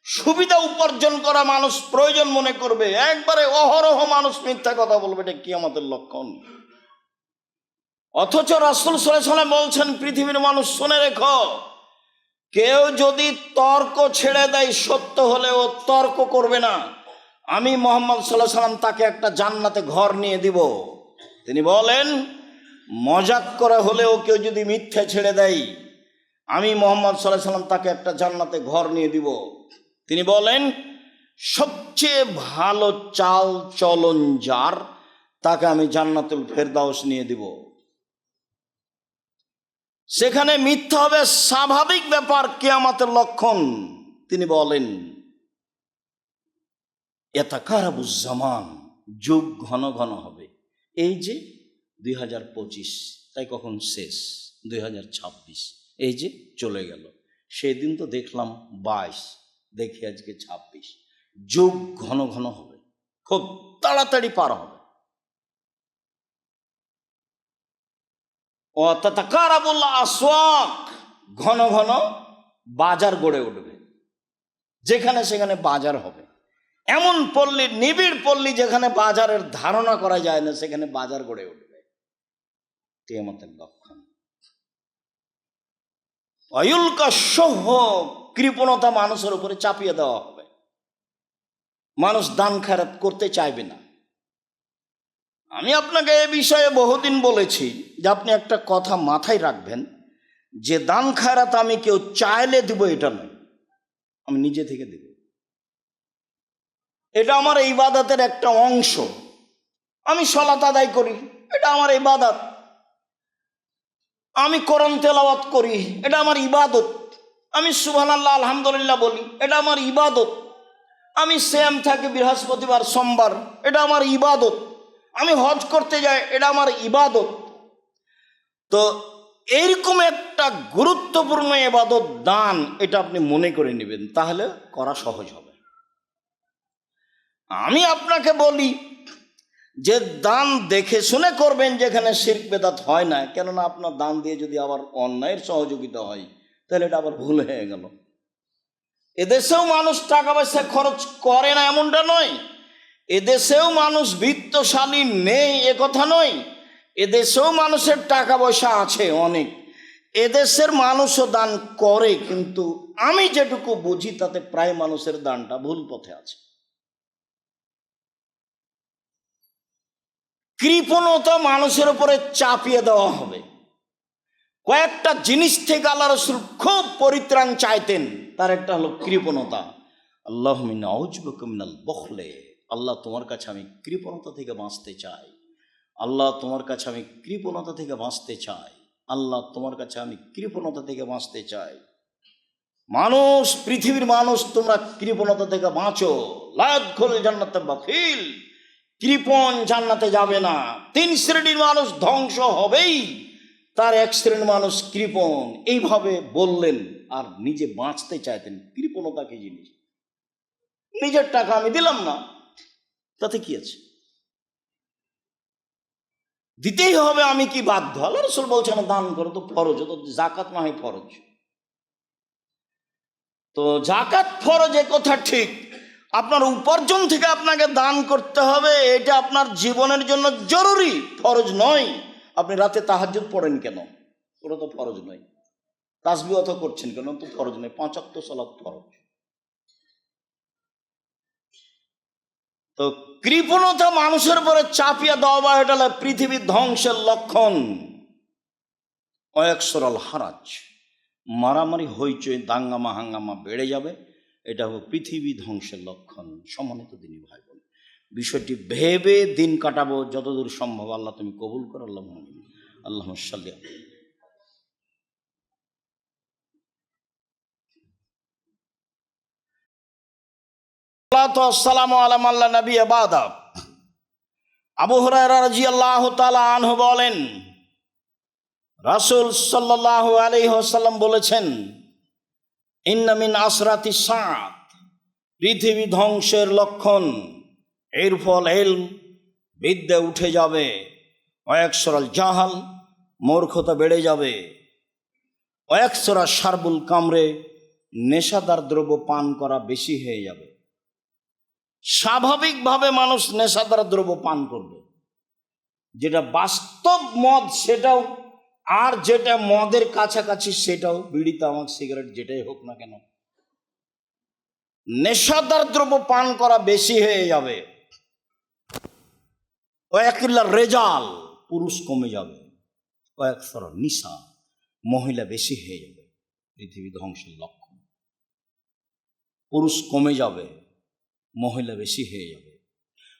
সুবিধা উপার্জন করা মানুষ প্রয়োজন মনে করবে, একবারে অহরহ মানুষ মিথ্যা কথা বলবে, এটা কিয়ামতের লক্ষণ। অথচ রাসূল সাল্লাল্লাহু আলাইহি ওয়াসাল্লাম বলছেন, পৃথিবীর মানুষ শুনে রেখো, কেউ যদি তর্ক ছেড়ে দেয়, সত্য হলেও তর্ক করবে না, আমি মুহাম্মদ সাল্লাল্লাহু আলাইহি ওয়াসাল্লাম তাকে একটা জান্নাতে ঘর নিয়ে দিব। তিনি বলেন, মজাক করে হলেও কেউ যদি মিথ্যা ছেড়ে দেয়, আমি মুহাম্মদ সাল্লাল্লাহু আলাইহি ওয়াসাল্লাম তাকে একটা জান্নাতে ঘর নিয়ে দিব। তিনি বলেন, সবচেয়ে ভালো চাল চলন যার, তাকে আমি জান্নাতুল ফেরদাউস নিয়ে দিব। সেখানে মিথ্যা হবে স্বাভাবিক ব্যাপার, কিয়ামতের লক্ষণ। তিনি বলেন, ইয়াতাকারাবুজ জামান, যুগ ঘন ঘন হবে। এই যে 2025, তাই কখন শেষ? 2026, এই যে চলে গেল। সেদিন তো দেখলাম 22, দেখি আজকে 26। যুগ ঘন ঘন হবে, খুব তাড়াতাড়ি পার হবে। ও তাতাকারাবুল আসওয়াক, ঘন ঘন বাজার গড়ে উঠবে, যেখানে সেখানে বাজার হবে। এমন পল্লী, নিবিড় পল্লী, যেখানে বাজারের ধারণা করা যায় না, সেখানে বাজার গড়ে উঠবে। কিয়ামতের লক্ষণ। অয়ুলকা সহ, কৃপণতা মানুষের উপরে চাপিয়ে দেওয়া হবে, মানুষ দান খায়রাত করতে চাইবে না। আমি আপনাকে এ বিষয়ে বহুদিন বলেছি যে আপনি একটা কথা মাথায় রাখবেন, যে দান খায়রাত আমি কেউ চাইলে দিব এটা নয়, আমি নিজে থেকে দেব। এটা আমার ইবাদতের একটা অংশ। আমি সালাত আদায় করি, এটা আমার ইবাদত। আমি কোরআন তেলাওয়াত করি, এটা আমার ইবাদত। আমি সুবহানাল্লাহ আলহামদুলিল্লাহ বলি, এটা আমার ইবাদত। আমি সিয়াম থাকি বৃহস্পতিবার সোমবার, এটা আমার ইবাদত। আমি হজ করতে যাই, এটা আমার ইবাদত। তো এইরকম একটা গুরুত্বপূর্ণ ইবাদত দান, এটা আপনি মনে করে নেবেন, তাহলে করা সহজ হবে। আমি আপনাকে বলি যে দান দেখে শুনে করবেন, যেখানে শিরক বেদাত হয় না। কেননা আপনার দান দিয়ে যদি আবার অন্যায়ের সহযোগিতা হয়, তাহলে এটা আবার ভুল হয়ে গেল। এদেশেও মানুষ টাকা পয়সা খরচ করে না এমনটা নয়, এদেশেও মানুষ বিত্তশালী নেই এ কথা নয়, এদেশেও মানুষের টাকা পয়সা আছে অনেক, এদেশের মানুষও দান করে। কিন্তু আমি যেটুকু বুঝি, তাতে প্রায় মানুষের দানটা ভুল পথে আছে। কৃপণতা মানুষের উপরে চাপিয়ে দেওয়া হবে। কয়েকটা জিনিস থেকে আল্লাহ রাসূল খুব পরিত্রাণ চাইতেন, তার একটা হলো কৃপণতা। আল্লাহুম্মা ইন্নী আউযুবিকা মিনাল বুখলি, আল্লাহ তোমার কাছে আমি কৃপণতা থেকে বাঁচতে চাই। আল্লাহ তোমার কাছে আমি কৃপণতা থেকে বাঁচতে চাই। আল্লাহ তোমার কাছে আমি কৃপণতা থেকে বাঁচতে চাই। মানুষ, পৃথিবীর মানুষ, তোমরা কৃপণতা থেকে বাঁচো। লা ইয়াদখুলুল জান্নাতা বাখিল, কৃপণ জান্নাতে যাবে না। 3 শ্রেণীর মানুষ ধ্বংস হবেই, তার 1 শ্রেণীর মানুষ কৃপণ। এইভাবে বললেন আর নিজে বাঁচতে চাইতেন। কৃপণতা কি জিনিস? নিজের টাকা আমি দিলাম না, তাতে কি আছে? দিতেই হবে, আমি কি বাধ্য? আল্লাহ রাসূল বলছেন দান করো তো ফরজ, তো যাকাত না হয় ফরজ। তো যাকাত ফরজ, এ কথা ঠিক। আপনার উপার্জন থেকে আপনাকে দান করতে হবে, এটা আপনার জীবনের জন্য জরুরি, ফরজ নয়। আপনি রাতে তাহাজ্জুদ পড়েন কেন? ওটা তো ফরজ নয়। তাসবিহ অত করছেন কেন? তো ফরজ নয়। 5 ওয়াক্ত সালাত ফরজ। তো কৃপণতা মানুষের উপরে চাপিয়ে দেওয়া, এটা হলো পৃথিবীর ধ্বংসের লক্ষণ। অয়াকসরাল হারাজ, মারামারি হইচই দাঙ্গামা হাঙ্গামা বেড়ে যাবে, এটা হলো পৃথিবী ধ্বংসের লক্ষণ। সম্মানিত দিনী ভাই বোন, বিষয়টি ভেবে দিন কাটাবো যতদূর সম্ভব। আল্লাহ তুমি কবুল করো। আল্লাহুম্মা সাল্লি আলাইহি। আসসালামু আলা মান লা নাবিয়্যা বা'দা। আবু হুরায়রা রাদিয়াল্লাহু তাআলা আনহু বলেন, রাসূল সাল্লাল্লাহু আলাইহি ওয়াসাল্লাম বলেছেন, ইন্না মিন আসরাতিস সাআত, পৃথিবী ধ্বংসের লক্ষণ। এর ফল ইলম, বিদ্যা উঠে যাবে। ওয়াকসরাল জাহাল, মূর্খতা বেড়ে যাবে। ওয়াকসরা শারবুল কামরে, নেশাদার দ্রব্য পান করা বেশি হয়ে যাবে। স্বাভাবিকভাবে মানুষ নেশাদার দ্রব্য পান করবে, যেটা বাস্তব মদ সেটাও, আর যেটা মদের কাছাকাছি সেটাও, বিড়ি তামাক সিগারেট যেটাই হোক না কেন, নেশাদার দ্রব্য পান করা বেশি হয়ে যাবে। ওয়াকিল্লা রেজাল, পুরুষ কমে যাবে। ওয়াকসরা নিসা, মহিলা বেশি হয়ে যাবে। পৃথিবী ধ্বংসের লক্ষণ। পুরুষ কমে যাবে, মহিলা বেশি হয়ে যাবে।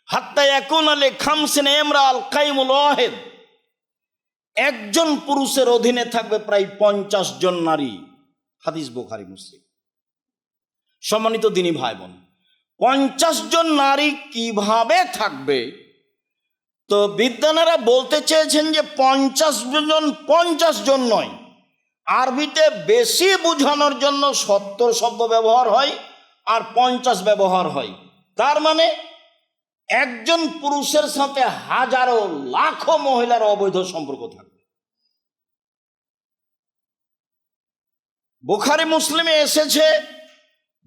হাত্তা ইয়াকুন আলী খামসিন ইমরাআল কাইমুল ওয়াহিদ, একজন পুরুষের অধীনে থাকবে প্রায় 50 জন নারী। হাদিস বুখারী মুসলিম। সম্মানিত দিনী ভাই বোন, 50 জন নারী কিভাবে থাকবে? তো বিদ্বানেরা বলতে চেয়েছেন যে 50 জন নয়, আরবিতে বেশি বোঝানোর জন্য 70 শব্দ ব্যবহার হয় আর 50 ব্যবহার হয়। তার মানে একজন পুরুষের সাথে হাজারো লাখো মহিলার অবৈধ সম্পর্ক থাকবে। বুখারী মুসলিমে এসেছে,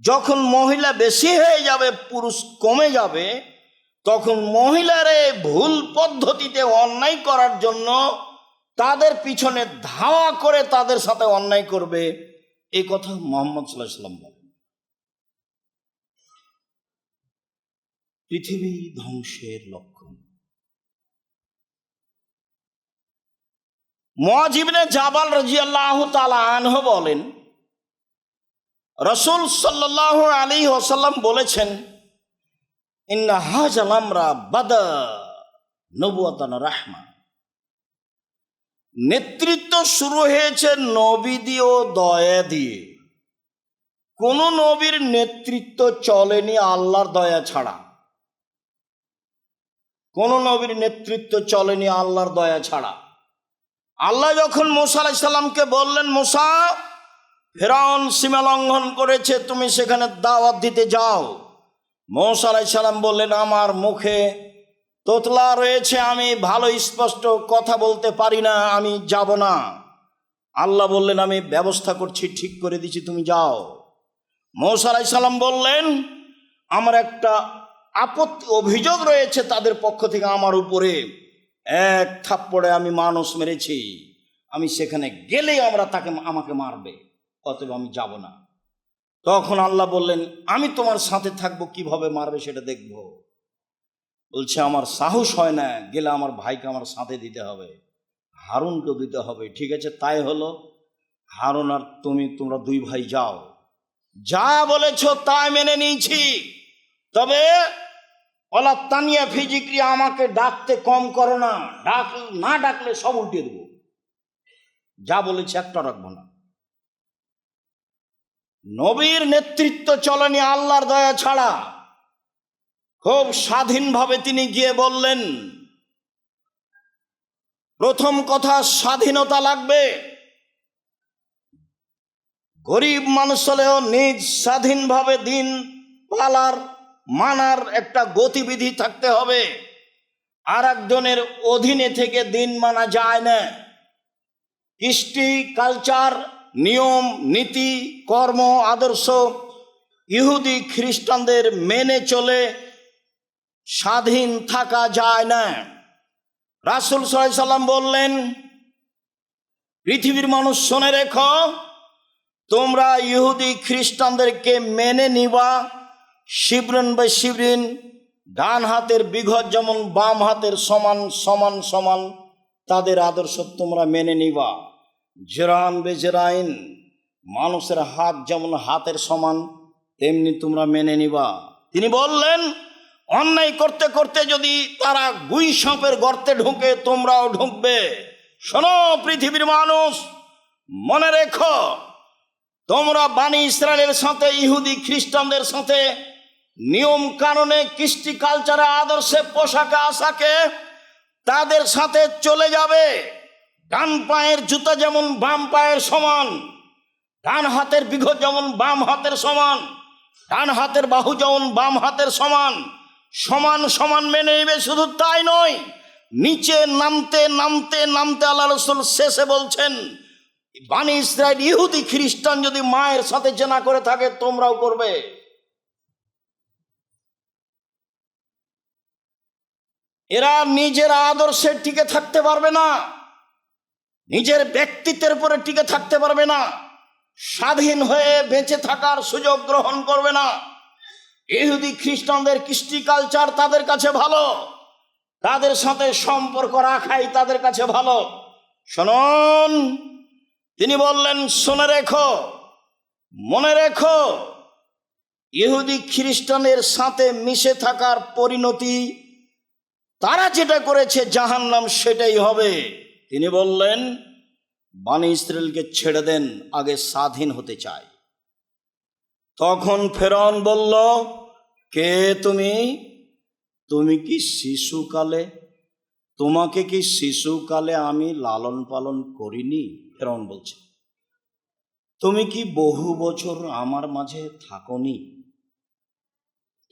যখন মহিলা বেশি হয়ে যাবে, পুরুষ কমে যাবে, তখন মহিলারে ভুল পদ্ধতিতে অন্যায় করার জন্য তাদের পিছনে ধাওয়া করে তাদের সাথে অন্যায় করবে। এই কথা মুহাম্মদ সাল্লাল্লাহু আলাইহি ওয়াসাল্লাম বলেন। পৃথিবী ধ্বংসের লক্ষণ। মুআয ইবনে জাবাল রাদিয়াল্লাহু তাআলা আনহু বলেন, রাসূল সাল্লাল্লাহু আলাইহি ওয়াসাল্লাম বলেছেন, ইন্না হাযাল আমরা বাদা নবুওয়াতান রাহমা, নেতৃত্ব শুরু হয়েছে নবী দিয়ে ও দয়া দিয়ে। কোন নবীর নেতৃত্ব চলেনি আল্লাহর দয়া ছাড়া। কোন নবীর নেতৃত্ব চলেনি আল্লাহর দয়া ছাড়া। আল্লাহ যখন মূসা আলাইহিস সালামকে বললেন, মূসা, ফিরআউন সীমা লঙ্ঘন করেছে, তুমি সেখানে দাওয়াত দিতে যাও। মূসা আলাইহিস সালাম বললেন, আমার মুখে তোতলা রয়েছে, আমি ভালো স্পষ্ট কথা বলতে পারি না, আমি যাব না। আল্লাহ বললেন, আমি ব্যবস্থা করছি, ঠিক করে দিচ্ছি, তুমি যাও। মূসা আলাইহিস সালাম বললেন, আমার একটা আপত্তি, অভিযোগ রয়েছে তাদের পক্ষ থেকে আমার উপরে। 1 থাপ্পড়ে আমি মানুষ মেরেছি, আমি সেখানে গেলেই আমাকে মারবে, অতএব আমি যাব না। তখন আল্লাহ বললেন, আমি তোমার সাথে থাকবো, কিভাবে মারবে সেটা দেখব। বলছে, আমার সাহস হয় না, গেলে আমার ভাইকে আমার সাথে দিতে হবে, হারুনকে দিতে হবে। ঠিক আছে, তাই হলো। হারুন আর তোমরা 2 ভাই যাও, যা বলেছ তাই মেনে নিয়েছি, তবে ওলা তানিয়া ফিজিক্রি, আমাকে ডাকতে কম করো না, না ডাকলে সব উল্টে দেবো। যা বলেছে একটা রাখবো না। নবীর নেতৃত্ব চলেনি আল্লাহর দয়া ছাড়া। খুব স্বাধীনভাবে তিনি গিয়ে বললেন, প্রথম কথা, স্বাধীনতা লাগবে। গরিব মানুষ হলেও নিজ স্বাধীনভাবে দিন পালার মানার একটা গতিবিধি থাকতে হবে। আর একজনের অধীনে থেকে দিন মানা যায় না। কৃষ্টি, কালচার, নিয়ম, নীতি, কর্ম, আদর্শ ইহুদি খ্রিস্টানদের মেনে চলে স্বাধীন থাকা যায় না। রাসূল সাল্লাল্লাহু আলাইহি সাল্লাম বললেন, পৃথিবীর মানুষ শুনে রেখো, তোমরা ইহুদি খ্রিস্টানদেরকে মেনে নিবা শিবরিন বাই শিবরিন, ডান হাতের বিঘত যেমন বাম হাতের সমান সমান সমান, তাদের আদর্শ তোমরা মেনে নিবা। জেরান বে জেরাইন, মানুষের হাত যেমন হাতের সমান তেমনি তোমরা মেনে নিবা। তিনি বললেন, অন্যায় করতে করতে যদি তারা গুই সাপের গর্তে ঢুকে, তোমরাও ঢুকবে। শোনো পৃথিবীর মানুষ, মনে রেখো, তোমরা বানি ইসরায়েলের সাথে, ইহুদি খ্রিস্টানদের সাথে নিয়ম কানুনে, কৃষ্টি কালচারে, আদর্শে, পোশাকে আশাকে তাদের সাথে চলে যাবে। ডান পায়ের জুতা যেমন বাম পায়ের সমান, ডান হাতের বিঘত যেমন বাম হাতের সমান, ডান হাতের বাহু যেমন বাম হাতের সমান, সমান সমান মেনে নেবে। শুধু তাই নয়, নিচে নামতে নামতে নামতে আল্লাহ রাসূল শেষে বলছেন, বানি ইসরায়েল ইহুদি খ্রিস্টান যদি মায়ের সাথে জেনা করে থাকে, তোমরাও করবে। এরা নিজের আদর্শে টিকে থাকতে পারবে না, নিজের ব্যক্তিত্বের উপরে টিকে থাকতে পারবে না, স্বাধীন হয়ে বেঁচে থাকার সুযোগ গ্রহণ করবে না। ইহুদি খ্রিস্টানদের কৃষ্টি কালচার তাদের কাছে ভালো, তাদের সাথে সম্পর্ক রাখাই তাদের কাছে ভালো। শুনুন, তিনি বললেন, শুনে রেখো, মনে রেখো, ইহুদি খ্রিস্টানের সাথে মিশে থাকার পরিণতি তারা যেটা করেছে জাহান্নাম সেটাই হবে। তিনি বললেন, বানি ইসরায়েলকে ছেড়ে দেন, আগে স্বাধীন হতে চায়। তখন ফেরাউন বলল, কে তুমি? তুমি কি শিশুকালে, তোমাকে কি শিশুকালে আমি লালন পালন করিনি? ফেরাউন বলছে, তুমি কি বহু বছর আমার মাঝে থাকোনি?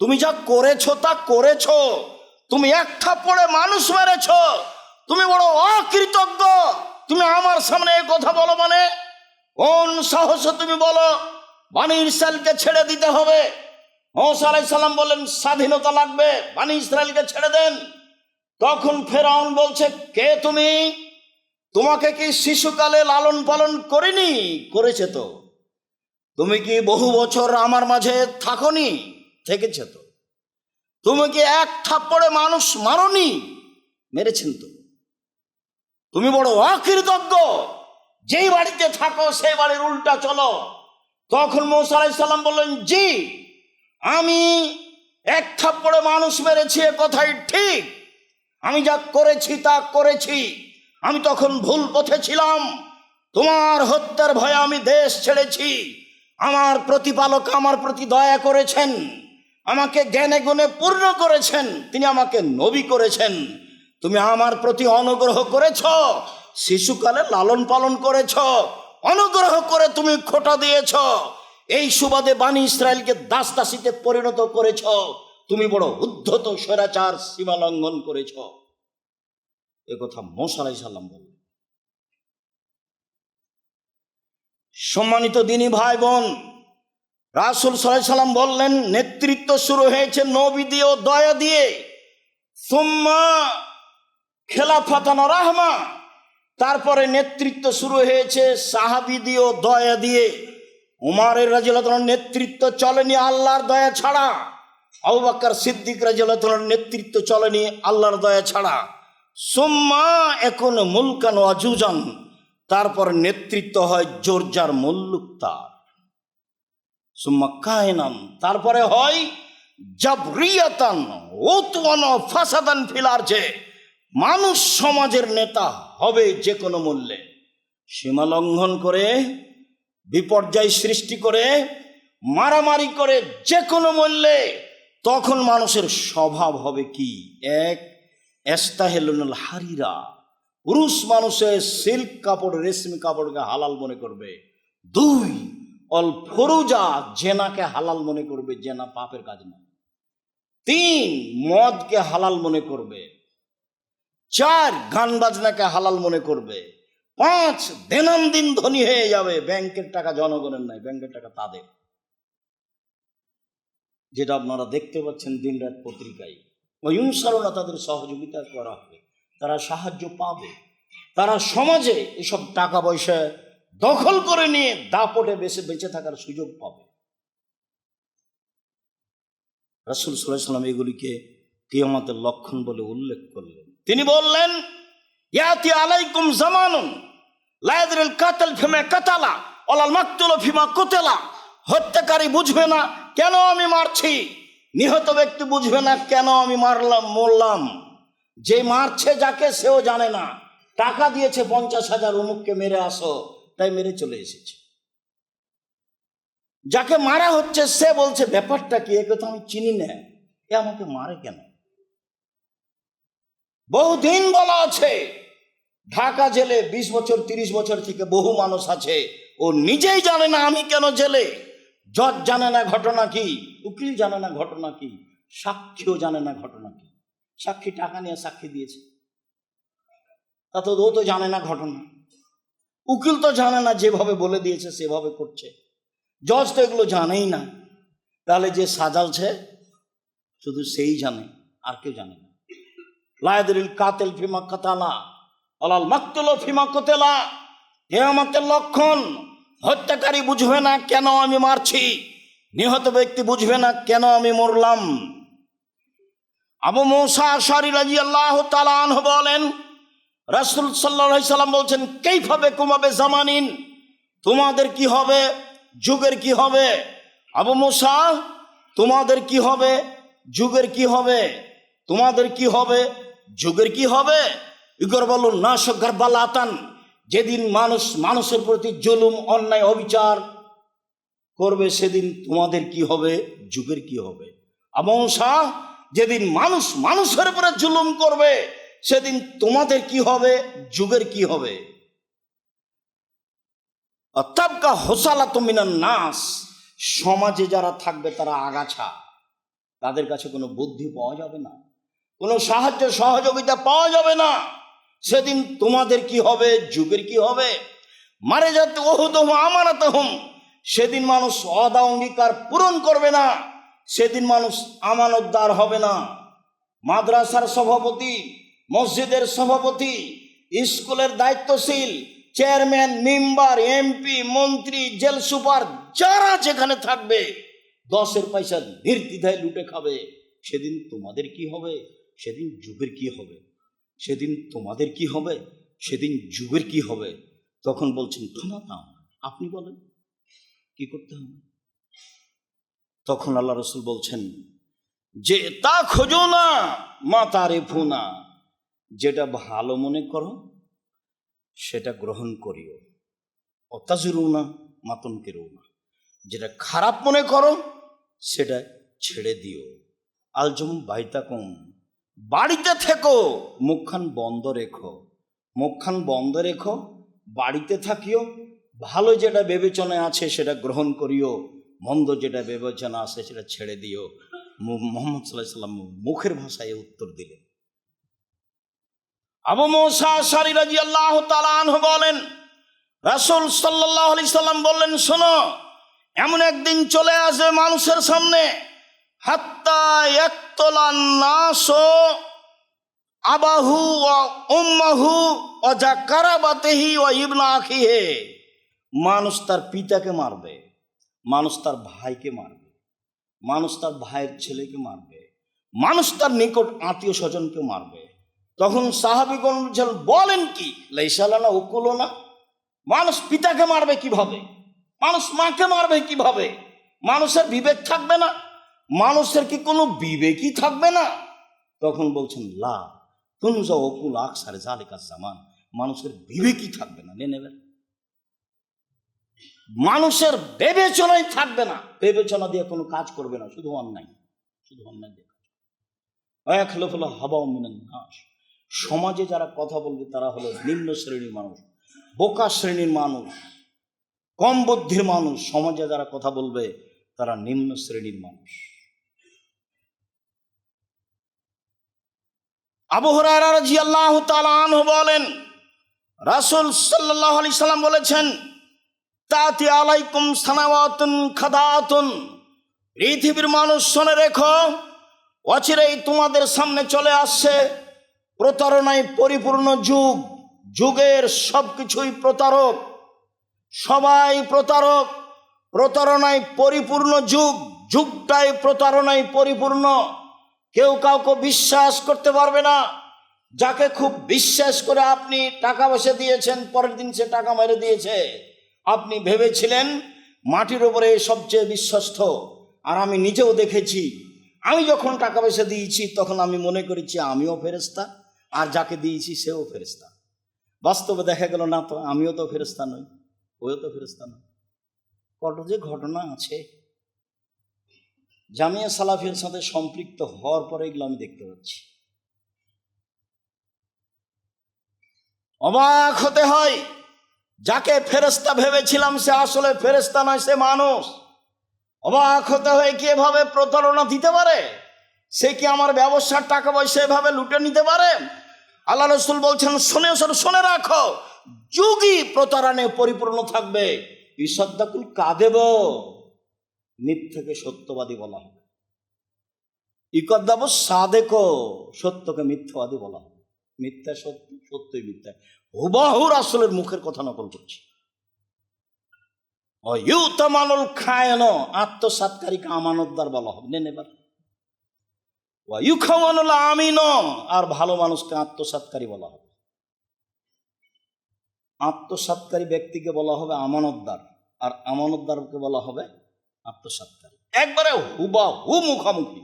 তুমি যা করেছো তা করেছো, তুমি এক থাপ্পড়ে মানুষ মেরেছ, তুমি বড় অকৃতজ্ঞ। তুমি আমার সামনে এই কথা বলো মানে? কোন সাহসে তুমি বলো বানি ইসরায়েলকে ছেড়ে দিতে হবে? মুসা আলাইহিস সালাম বললেন, স্বাধীনতা লাগবে, বানি ইসরায়েলকে ছেড়ে দেন। তখন ফেরাউন বলছে, কে তুমি? তোমাকে কি শিশুকালে লালন পালন করিনি? করেছে তো। তুমি কি বহু বছর আমার মাঝে থাকোনি? থেকেছে তো। তুমি কি এক থাপ্পড়ে মানুষ মারোনি? মেরেছেন তো। তুমি বড় অকৃতজ্ঞ, যেই বাড়িতে থাকো সেই বাড়ির উল্টা চলো। তখন মুসা আলাইহিস সালাম বললেন, জি, আমি এক থাপ্পড়ে মানুষ মেরেছি, এ কথাই ঠিক। আমি যা করেছি তা করেছি। আমি তখন ভুল পথে ছিলাম, তোমার হত্যার ভয়ে আমি দেশ ছেড়েছি। আমার প্রতিপালক আমার প্রতি দয়া করেছেন, আমাকে জ্ঞানে গুণে পূর্ণ করেছেন, তিনি আমাকে নবী করেছেন। তুমি আমার প্রতি অনুগ্রহ করেছ, শিশুকালে লালন পালন করেছ, অনুগ্রহ করে তুমি খোঁটা দিয়েছ, এই সুবাদে বানি ইসরায়েলকে দাস দাসীতে পরিণত করেছ। তুমি বড় উদ্ধত স্বৈরাচার, সীমা লঙ্ঘন করেছ। এ কথা মুসা আলাইহিস সালাম বললেন। সম্মানিত দিনী ভাই বোন, রাসূল সাল্লাল্লাহু আলাইহি সাল্লাম বললেন, নেতৃত্ব শুরু হয়েছে নবী দিয়ে ও দয়া দিয়ে, সুম্মা খেলাফাতান রাহমা, তারপরে নেতৃত্ব শুরু হয়েছে সাহাবী দিয়ে ও দয়া দিয়ে। উমরের রাদিয়াল্লাহু তাআলার নেতৃত্ব চলেনি আল্লাহর দয়া ছাড়া, আবু বকর সিদ্দিক রাদিয়াল্লাহু তাআলার নেতৃত্ব চলেনি আল্লাহর দয়া ছাড়া। সুম্মা এখন মুলকান ওয়াজুজান, তারপর নেতৃত্ব হয় জোরজার মুল্লুক তার। সুম্মা কায়নান, তারপরে হয় জাবরিয়াতান উতওয়ান ফাসাদান ফিল আরজে, মানুষ সমাজের নেতা হবে যে কোনো মূল্যে। সীমা লঙ্ঘন করে, বিপর্যয় সৃষ্টি করে, মারামারি করে, যে কোনো মূল্যে তখন মানুষের স্বভাব হবে কি? এক, এস্তাহেলুল হারিরা, পুরুষ মানুষের সিল্ক কাপড়, রেশমি কাপড়কে হালাল মনে করবে। দুই, অল ফরুজা, জেনাকে হালাল মনে করবে, জেনা পাপের কাজ না। তিন, মদকে হালাল মনে করবে। চার, গান বাজনাকে হালাল মনে করবে। পাঁচ, দিন ধনী হয়ে যাবে। ব্যাংকের টাকা জনগণের নাই, ব্যাংকের টাকা তাদের। যেটা আপনারা দেখতে পাচ্ছেন দিন রাত পত্রিকায়। ওয়ুনসারুনা, তাদের সহযোগিতা করা হবে, তারা সাহায্য পাবে, তারা সমাজে এসব টাকা পয়সা দখল করে নিয়ে দাপটে বেঁচে থাকার সুযোগ পাবে। রাসূল সাল্লাল্লাহু আলাইহি ওয়াসাল্লাম এগুলিকে কিয়ামতের লক্ষণ বলে উল্লেখ করলেন। তিনি বললেন, ইয়াতি আলাইকুম জামানুন লা ইয়াদরিল কাতাল ফিমা কাতালা ওয়ালাল মাকতুলু ফিমা কুতিলা। হত্যাকারী বুঝবে না কেন আমি মারছি, নিহত ব্যক্তি বুঝবে না কেন আমি মরলাম। যে মারছে যাকে, সেও জানে না। টাকা দিয়েছে 50,000 অমুককে মেরে আসো, তাই মেরে চলে এসেছে। যাকে মারা হচ্ছে সে বলছে ব্যাপারটা কি, একে তো আমি চিনি না, এ আমাকে মারে কেন? বহুদিন বলা আছে, ঢাকা জেলে 20 বছর 30 বছর থেকে বহু মানুষ আছে, ও নিজেই জানে না আমি কেন জেলে। জজ জানে না ঘটনা কি, উকিল জানে না ঘটনা কি, সাক্ষীও জানে না ঘটনা কি। সাক্ষী টাকা নিয়ে সাক্ষী দিয়েছে, তা তো ও তো জানে না ঘটনা। উকিল তো জানে না, যেভাবে বলে দিয়েছে সেভাবে করছে। জজ তো এগুলো জানেই না। তাহলে যে সাজালছে শুধু সেই জানে, আর কেউ জানে না। লা ইয়াদরিল কাতিল ফিমা কাতালা ওয়ালাল মাকতুলু ফিমা কুতিলা। কিয়ামতের লক্ষণ, হত্যাকারী বুঝবে না কেন আমি মারছি, নিহত ব্যক্তি বুঝবে না কেন আমি মরলাম। আবু মুসা আশআরী রাদিয়াল্লাহু তাআলা আনহু বলেন, রাসূল সাল্লাল্লাহু আলাইহি সাল্লাম বলছেন, কাইফা বিকুম জামানিন, তোমাদের কি হবে, যুগের কি হবে? আবু মুসা, তোমাদের কি হবে, যুগের কি হবে? তোমাদের কি হবে, যুগের কি হবে? ইগর বলুন না সগর বালাতান, যেদিন মানুষ মানুষের প্রতি জুলুম, অন্যায়, অবিচার করবে, সেদিন তোমাদের কি হবে, যুগের কি হবে? আবু মুসা, যেদিন মানুষ মানুষের উপরে জুলুম করবে, সেদিন তোমাদের কি হবে, যুগের কি হবে? তাবকা হুসালাতু মিনান নাস, সমাজে যারা থাকবে তারা আগাছা, তাদের কাছে কোনো বুদ্ধি পাওয়া যাবে না, কোনো সাহায্য সহযোগিতা পাওয়া যাবে না। সেদিন তোমাদের কি হবে, যুগের কি হবে? মারে যাতে ওহুদুহুম আমানাতুহুম, সেদিন মানুষ ওয়াদা অঙ্গীকার পূরণ করবে না, সেদিন মানুষ আমানতদার হবে না। মাদ্রাসার সভাপতি, মসজিদের সভাপতি, স্কুলের দায়িত্বশীল, চেয়ারম্যান, মেম্বার, এমপি, মন্ত্রী, জেল সুপার, যারা যেখানে থাকবে 10 পয়সা নির্দ্বিধায় লুটে খাবে। সেদিন তোমাদের কি হবে, সেদিন যুগের কি হবে? সেদিন তোমাদের কি হবে, সেদিন যুগের কি হবে? তখন বলছেন, ক্ষমতা আপনি বলেন কি করতে হবে? তখন আল্লাহ রসুল বলছেন যে তা খোঁজো না মা তারিফু না, যেটা ভালো মনে করো সেটা গ্রহণ করিও, অতাজুরু না মাতন কেরো না, যেটা খারাপ মনে করো সেটা ছেড়ে দিও। আলজম বাইতাকুম, বাড়িতে থেকো, মুখখান বন্ধ রেখো, মুখখান বন্ধ রেখো, বাড়িতে থাকিও। ভালো যেটা বিবেচনায় আছে সেটা গ্রহণ করিও, মন্দ যেটা বিবেচনা আছে সেটা ছেড়ে দিও। মুহাম্মদ সাল্লাল্লাহু আলাইহি সাল্লাম মুখের ভাষায় উত্তর দিলেন। আবু মুসা আশআরী রাদিয়াল্লাহু তাআলা আনহু বলেন, রাসূল সাল্লাল্লাহু আলাইহি সাল্লাম বললেন, শোনো, এমন একদিন চলে আসবে মানুষের সামনে, হাত্তা ইয়াকতুলান নাসু আবাহু ওয়া উম্মাহু ওয়া যাকারাবাতিহি ওয়া ইবনা আখিহি, মানুষ তার পিতাকে মারবে, মানুষ তার ভাইকে মারবে, মানুষ তার ভাইয়ের ছেলেকে মারবে, মানুষ তার নিকট আত্মীয় স্বজনকে মারবে। তখন সাহাবীগণ বলেন কি, লাইসা লানা উকুলুনা, মানুষ পিতাকে মারবে কিভাবে, মানুষ মাকে মারবে কিভাবে? মানুষের বিবেক থাকবে না? মানুষের কি কোনো বিবেকই থাকবে না? তখন বলছেন লা তুনজা উকুল আকসার জালিকা জামান, মানুষের বিবেকই থাকবে না, নেবে মানুষের বিবেচনাই থাকবে না, বিবেচনা দিয়ে কোনো কাজ করবে না, শুধু অন্যায়। শুধু অন্যায় দেখা। সমাজে যারা কথা বলবে তারা হলো নিম্ন শ্রেণীর মানুষ, বোকা শ্রেণীর মানুষ, কম বুদ্ধির মানুষ। সমাজে যারা কথা বলবে তারা নিম্ন শ্রেণীর মানুষ। আবু হুরায়রা রাদিয়াল্লাহু তাআলা আনহু বলেন, রাসূল সাল্লাল্লাহু আলাইহি সাল্লাম বলেছেন, তাতি আলাইকুম সানাওয়াতুন খাদাতুন, পৃথিবীর মানুষ শুনে রেখো, অচিরেই তোমাদের সামনে চলে আসছে প্রতারণায় পরিপূর্ণ যুগ। যুগের সবকিছুই প্রতারক, সবাই প্রতারক, প্রতারণায় পরিপূর্ণ যুগ। যুগটাই প্রতারণায় পরিপূর্ণ। কেউ কাউকে বিশ্বাস করতে পারবে না। যাকে খুব বিশ্বাস করে আপনি টাকা পয়সা দিয়েছেন, পরের দিন সে টাকা মেরে দিয়েছে। আপনি ভেবেছিলেন মাটির উপরে সবচেয়ে বিশ্বস্ত। আর আমি নিজেও দেখেছি, আমি যখন টাকা পয়সা দিয়েছি তখন আমি মনে করেছি আমিও ফেরেশতা, আর যাকে দিয়েছি সেও ফেরেশতা। বাস্তবে দেখা গেল না তো, আমিও তো ফেরেশতা নই, ওও তো ফেরেশতা নয়। কত যে ঘটনা আছে। জামিয়া সালাফিয়ার সাথে সম্পৃক্ত হওয়ার পরে এগুলো আমি দেখতে পাচ্ছি। অবাক হতে হয়, যাকে ফেরেশতা ভেবেছিলাম সে আসলে ফেরেশতা নয়, সে মানুষ। অবাক হতে হয় কি এভাবে প্রতারণা দিতে পারে? সে কি আমার ব্যবসার টাকা পয়সা এভাবে লুটে নিতে পারে? আল্লাহ রাসূল বলছেন, শুনে রাখো, যুগই প্রতারণায় পরিপূর্ণ থাকবে। ইসাদ্দাকুল কাদেব, মিথ্যাকে সত্যবাদী বলা হবে। ইকদ্দাবু সাদেক, সত্যকে মিথ্যাবাদী বলা হবে। মিথ্যা সত্য, সত্যই মিথ্যা। হুবাহু রাসূলের মুখের কথা নকল করছি। ইউতামানুল খায়ন, আত্মসাৎকারীকে আমানতদার বলা হবে। নেন এবার। ইউখাওয়ানুল আমিন, আর ভালো মানুষকে আত্মসাৎকারী বলা হবে। আত্মসাৎকারী ব্যক্তিকে বলা হবে আমানতদার, আর আমানতদারকে বলা হবে আত্মসাৎকারী। একবারে হুবাহু মুখামুখি।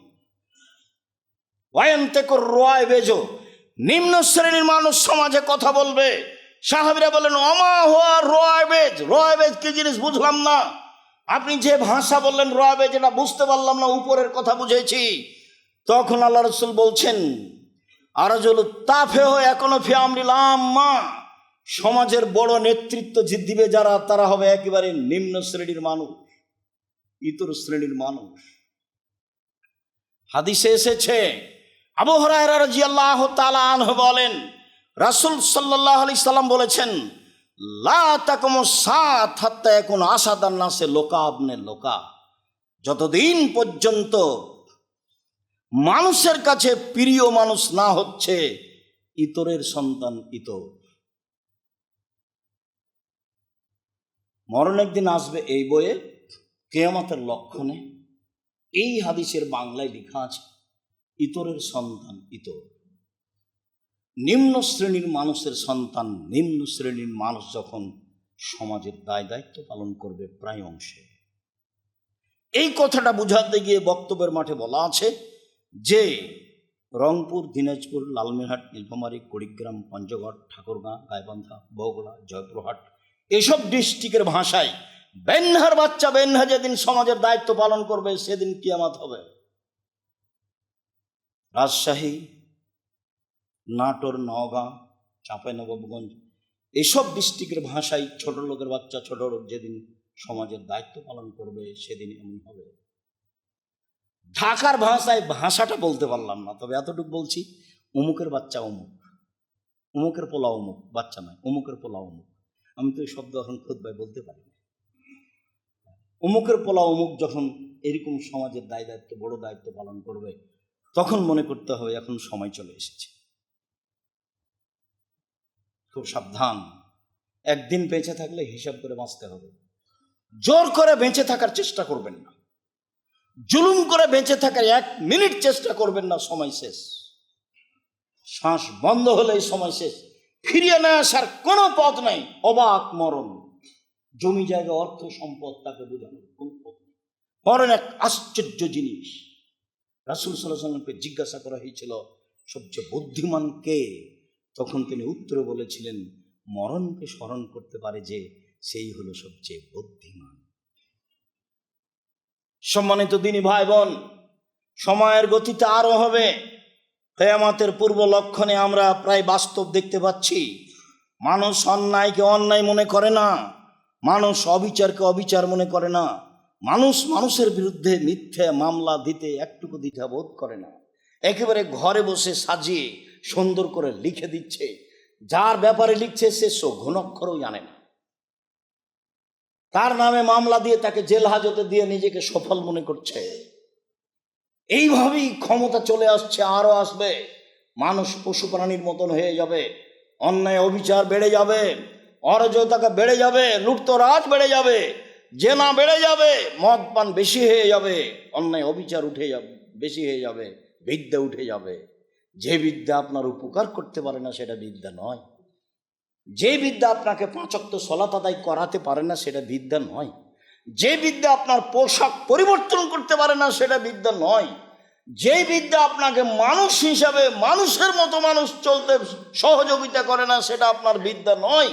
নিম্ন শ্রেণীর মানুষ সমাজে কথা বলবে। সাহাবীরা বলেন, অমা হুয়া রয়বেজ। রয়বেজ কি জিনিস বুঝলাম না। আপনি যে ভাষা বললেন রয়বেজ, এটা বুঝতে পারলাম না, উপরের কথা বুঝেছি। তখন আল্লাহ রাসূল বলছেন, আরাজুল তাফেহ এখনো ফি আমরিল আম্মা, সমাজের বড় নেতৃত্ব দিবে যারা, তারা হবে একেবারে নিম্ন শ্রেণীর মানুষ, ইতর শ্রেণীর মানুষ। হাদিসে এসেছে, আবু হুরায়রা রাদিয়াল্লাহু তাআলা আনহু বলেন, রাসূল সাল্লাল্লাহু আলাইহি সাল্লাম বলেছেন, লা তাকুমু সাত হাত্তা ইয়াকুন আসাদান নাসে লোকা আবনে লোকা, যতদিন পর্যন্ত মানুষের কাছে প্রিয় মানুষ না হচ্ছে ইতরের সন্তান ইতর। মরণ একদিন আসবে এই বইয়ে, কিয়ামতের লক্ষণে। এই হাদিসের বাংলায় লেখা আছে, ইতরের সন্তান ইতর। নিম্ন শ্রেণীর মানুষের সন্তান নিম্ন শ্রেণীর মানুষ যখন সমাজের দায় দায়িত্ব পালন করবে প্রায় অংশে। এই কথাটা বুঝাতে গিয়ে বক্তব্যের মাঠে বলা আছে যে রংপুর, দিনাজপুর, লালমিরহাট, নীলফামারী, কুড়িগ্রাম, পঞ্চগড়, ঠাকুরগাঁ, গাইবান্ধা, বগুড়া, জয়পুরহাট, এসব ডিস্ট্রিক্টের ভাষায় বেন্হার বাচ্চা বেন্হা যেদিন সমাজের দায়িত্ব পালন করবে সেদিন কিয়ামত হবে। রাজশাহী, নাটোর, নওগাঁ, চাঁপাইনবাবগঞ্জ, এসব ডিস্ট্রিক্টের ভাষায় ছোট লোকের বাচ্চা, ছোট লোক যেদিন সমাজের দায়িত্ব পালন করবে সেদিন এমন হবে। ঢাকার ভাষায় ভাষাটা বলতে পারলাম না, তবে এতটুকু বলছি, অমুকের বাচ্চা অমুক, অমুকের পোলা অমুক, বাচ্চা নয়, অমুকের পোলা অমুক। আমি তো এই শব্দ এখন খুতবায় বলতে পারি না। অমুকের পোলা অমুক যখন এরকম সমাজের দায় দায়িত্ব, বড় দায়িত্ব পালন করবে, তখন মনে করতে হবে এখন সময় চলে এসেছে। খুব সাবধান। একদিন বেঁচে থাকলে হিসাব করে বাঁচতে হবে। জোর করে বেঁচে থাকার চেষ্টা করবেন না, জুলুম করে বেঁচে থাকার 1 মিনিট চেষ্টা করবেন না, সময় শেষ। শ্বাস বন্ধ হলেই সময় শেষ, ফিরিয়ে না আসার কোনো পথ নাই। অবাক মরণ, জমি জায়গা, অর্থ সম্পদ, তাকে বোঝানোর কোনো পথ নেই। মরণ এক আশ্চর্য জিনিস। রাসূল সাল্লাল্লাহু আলাইহি ওয়াসাল্লামকে জিজ্ঞাসা করা হয়েছিল সবচেয়ে বুদ্ধিমান কে? তখন তিনি উত্তরে বলেছিলেন, মরণকে স্মরণ করতে পারে যে, সেই হলো সবচেয়ে বুদ্ধিমান। সম্মানিত দিনী ভাই বোন, সময়ের গতিতে আরও হবে। কিয়ামতের পূর্ব লক্ষণে আমরা প্রায় বাস্তব দেখতে পাচ্ছি। মানুষ অন্যায়কে অন্যায় মনে করে না, মানুষ অবিচারকে অবিচার মনে করে না, মানুষ মানুষের বিরুদ্ধে মিথ্যে মামলা দিতে একটুকু দ্বিধা বোধ করে না। একেবারে ঘরে বসে সাজিয়ে সুন্দর করে লিখে দিচ্ছে, যার ব্যাপারে লিখছে সে ঘনক্ষরও জানে না। তার নামে মামলা দিয়ে তাকে জেল হাজতে দিয়ে নিজেকে সফল মনে করছে। এইভাবেই ক্ষমতা চলে আসছে, আরো আসবে। মানুষ পশু প্রাণীর মতন হয়ে যাবে, অন্যায় অবিচার বেড়ে যাবে, অরাজকতা বেড়ে যাবে, লুটতরাজ বেড়ে যাবে, জেনা বেড়ে যাবে, মদ পান বেশি হয়ে যাবে, অন্যায় অবিচার উঠে যাবে, বেশি হয়ে যাবে, বিদ্যা উঠে যাবে। যে বিদ্যা আপনার উপকার করতে পারে না সেটা বিদ্যা নয়। যে বিদ্যা আপনাকে 5 ওয়াক্ত সালাত আদায় করাতে পারে না সেটা বিদ্যা নয়। যে বিদ্যা আপনার পোশাক পরিবর্তন করতে পারে না সেটা বিদ্যা নয়। যে বিদ্যা আপনাকে মানুষ হিসাবে মানুষের মতো মানুষ চলতে সহযোগিতা করে না সেটা আপনার বিদ্যা নয়।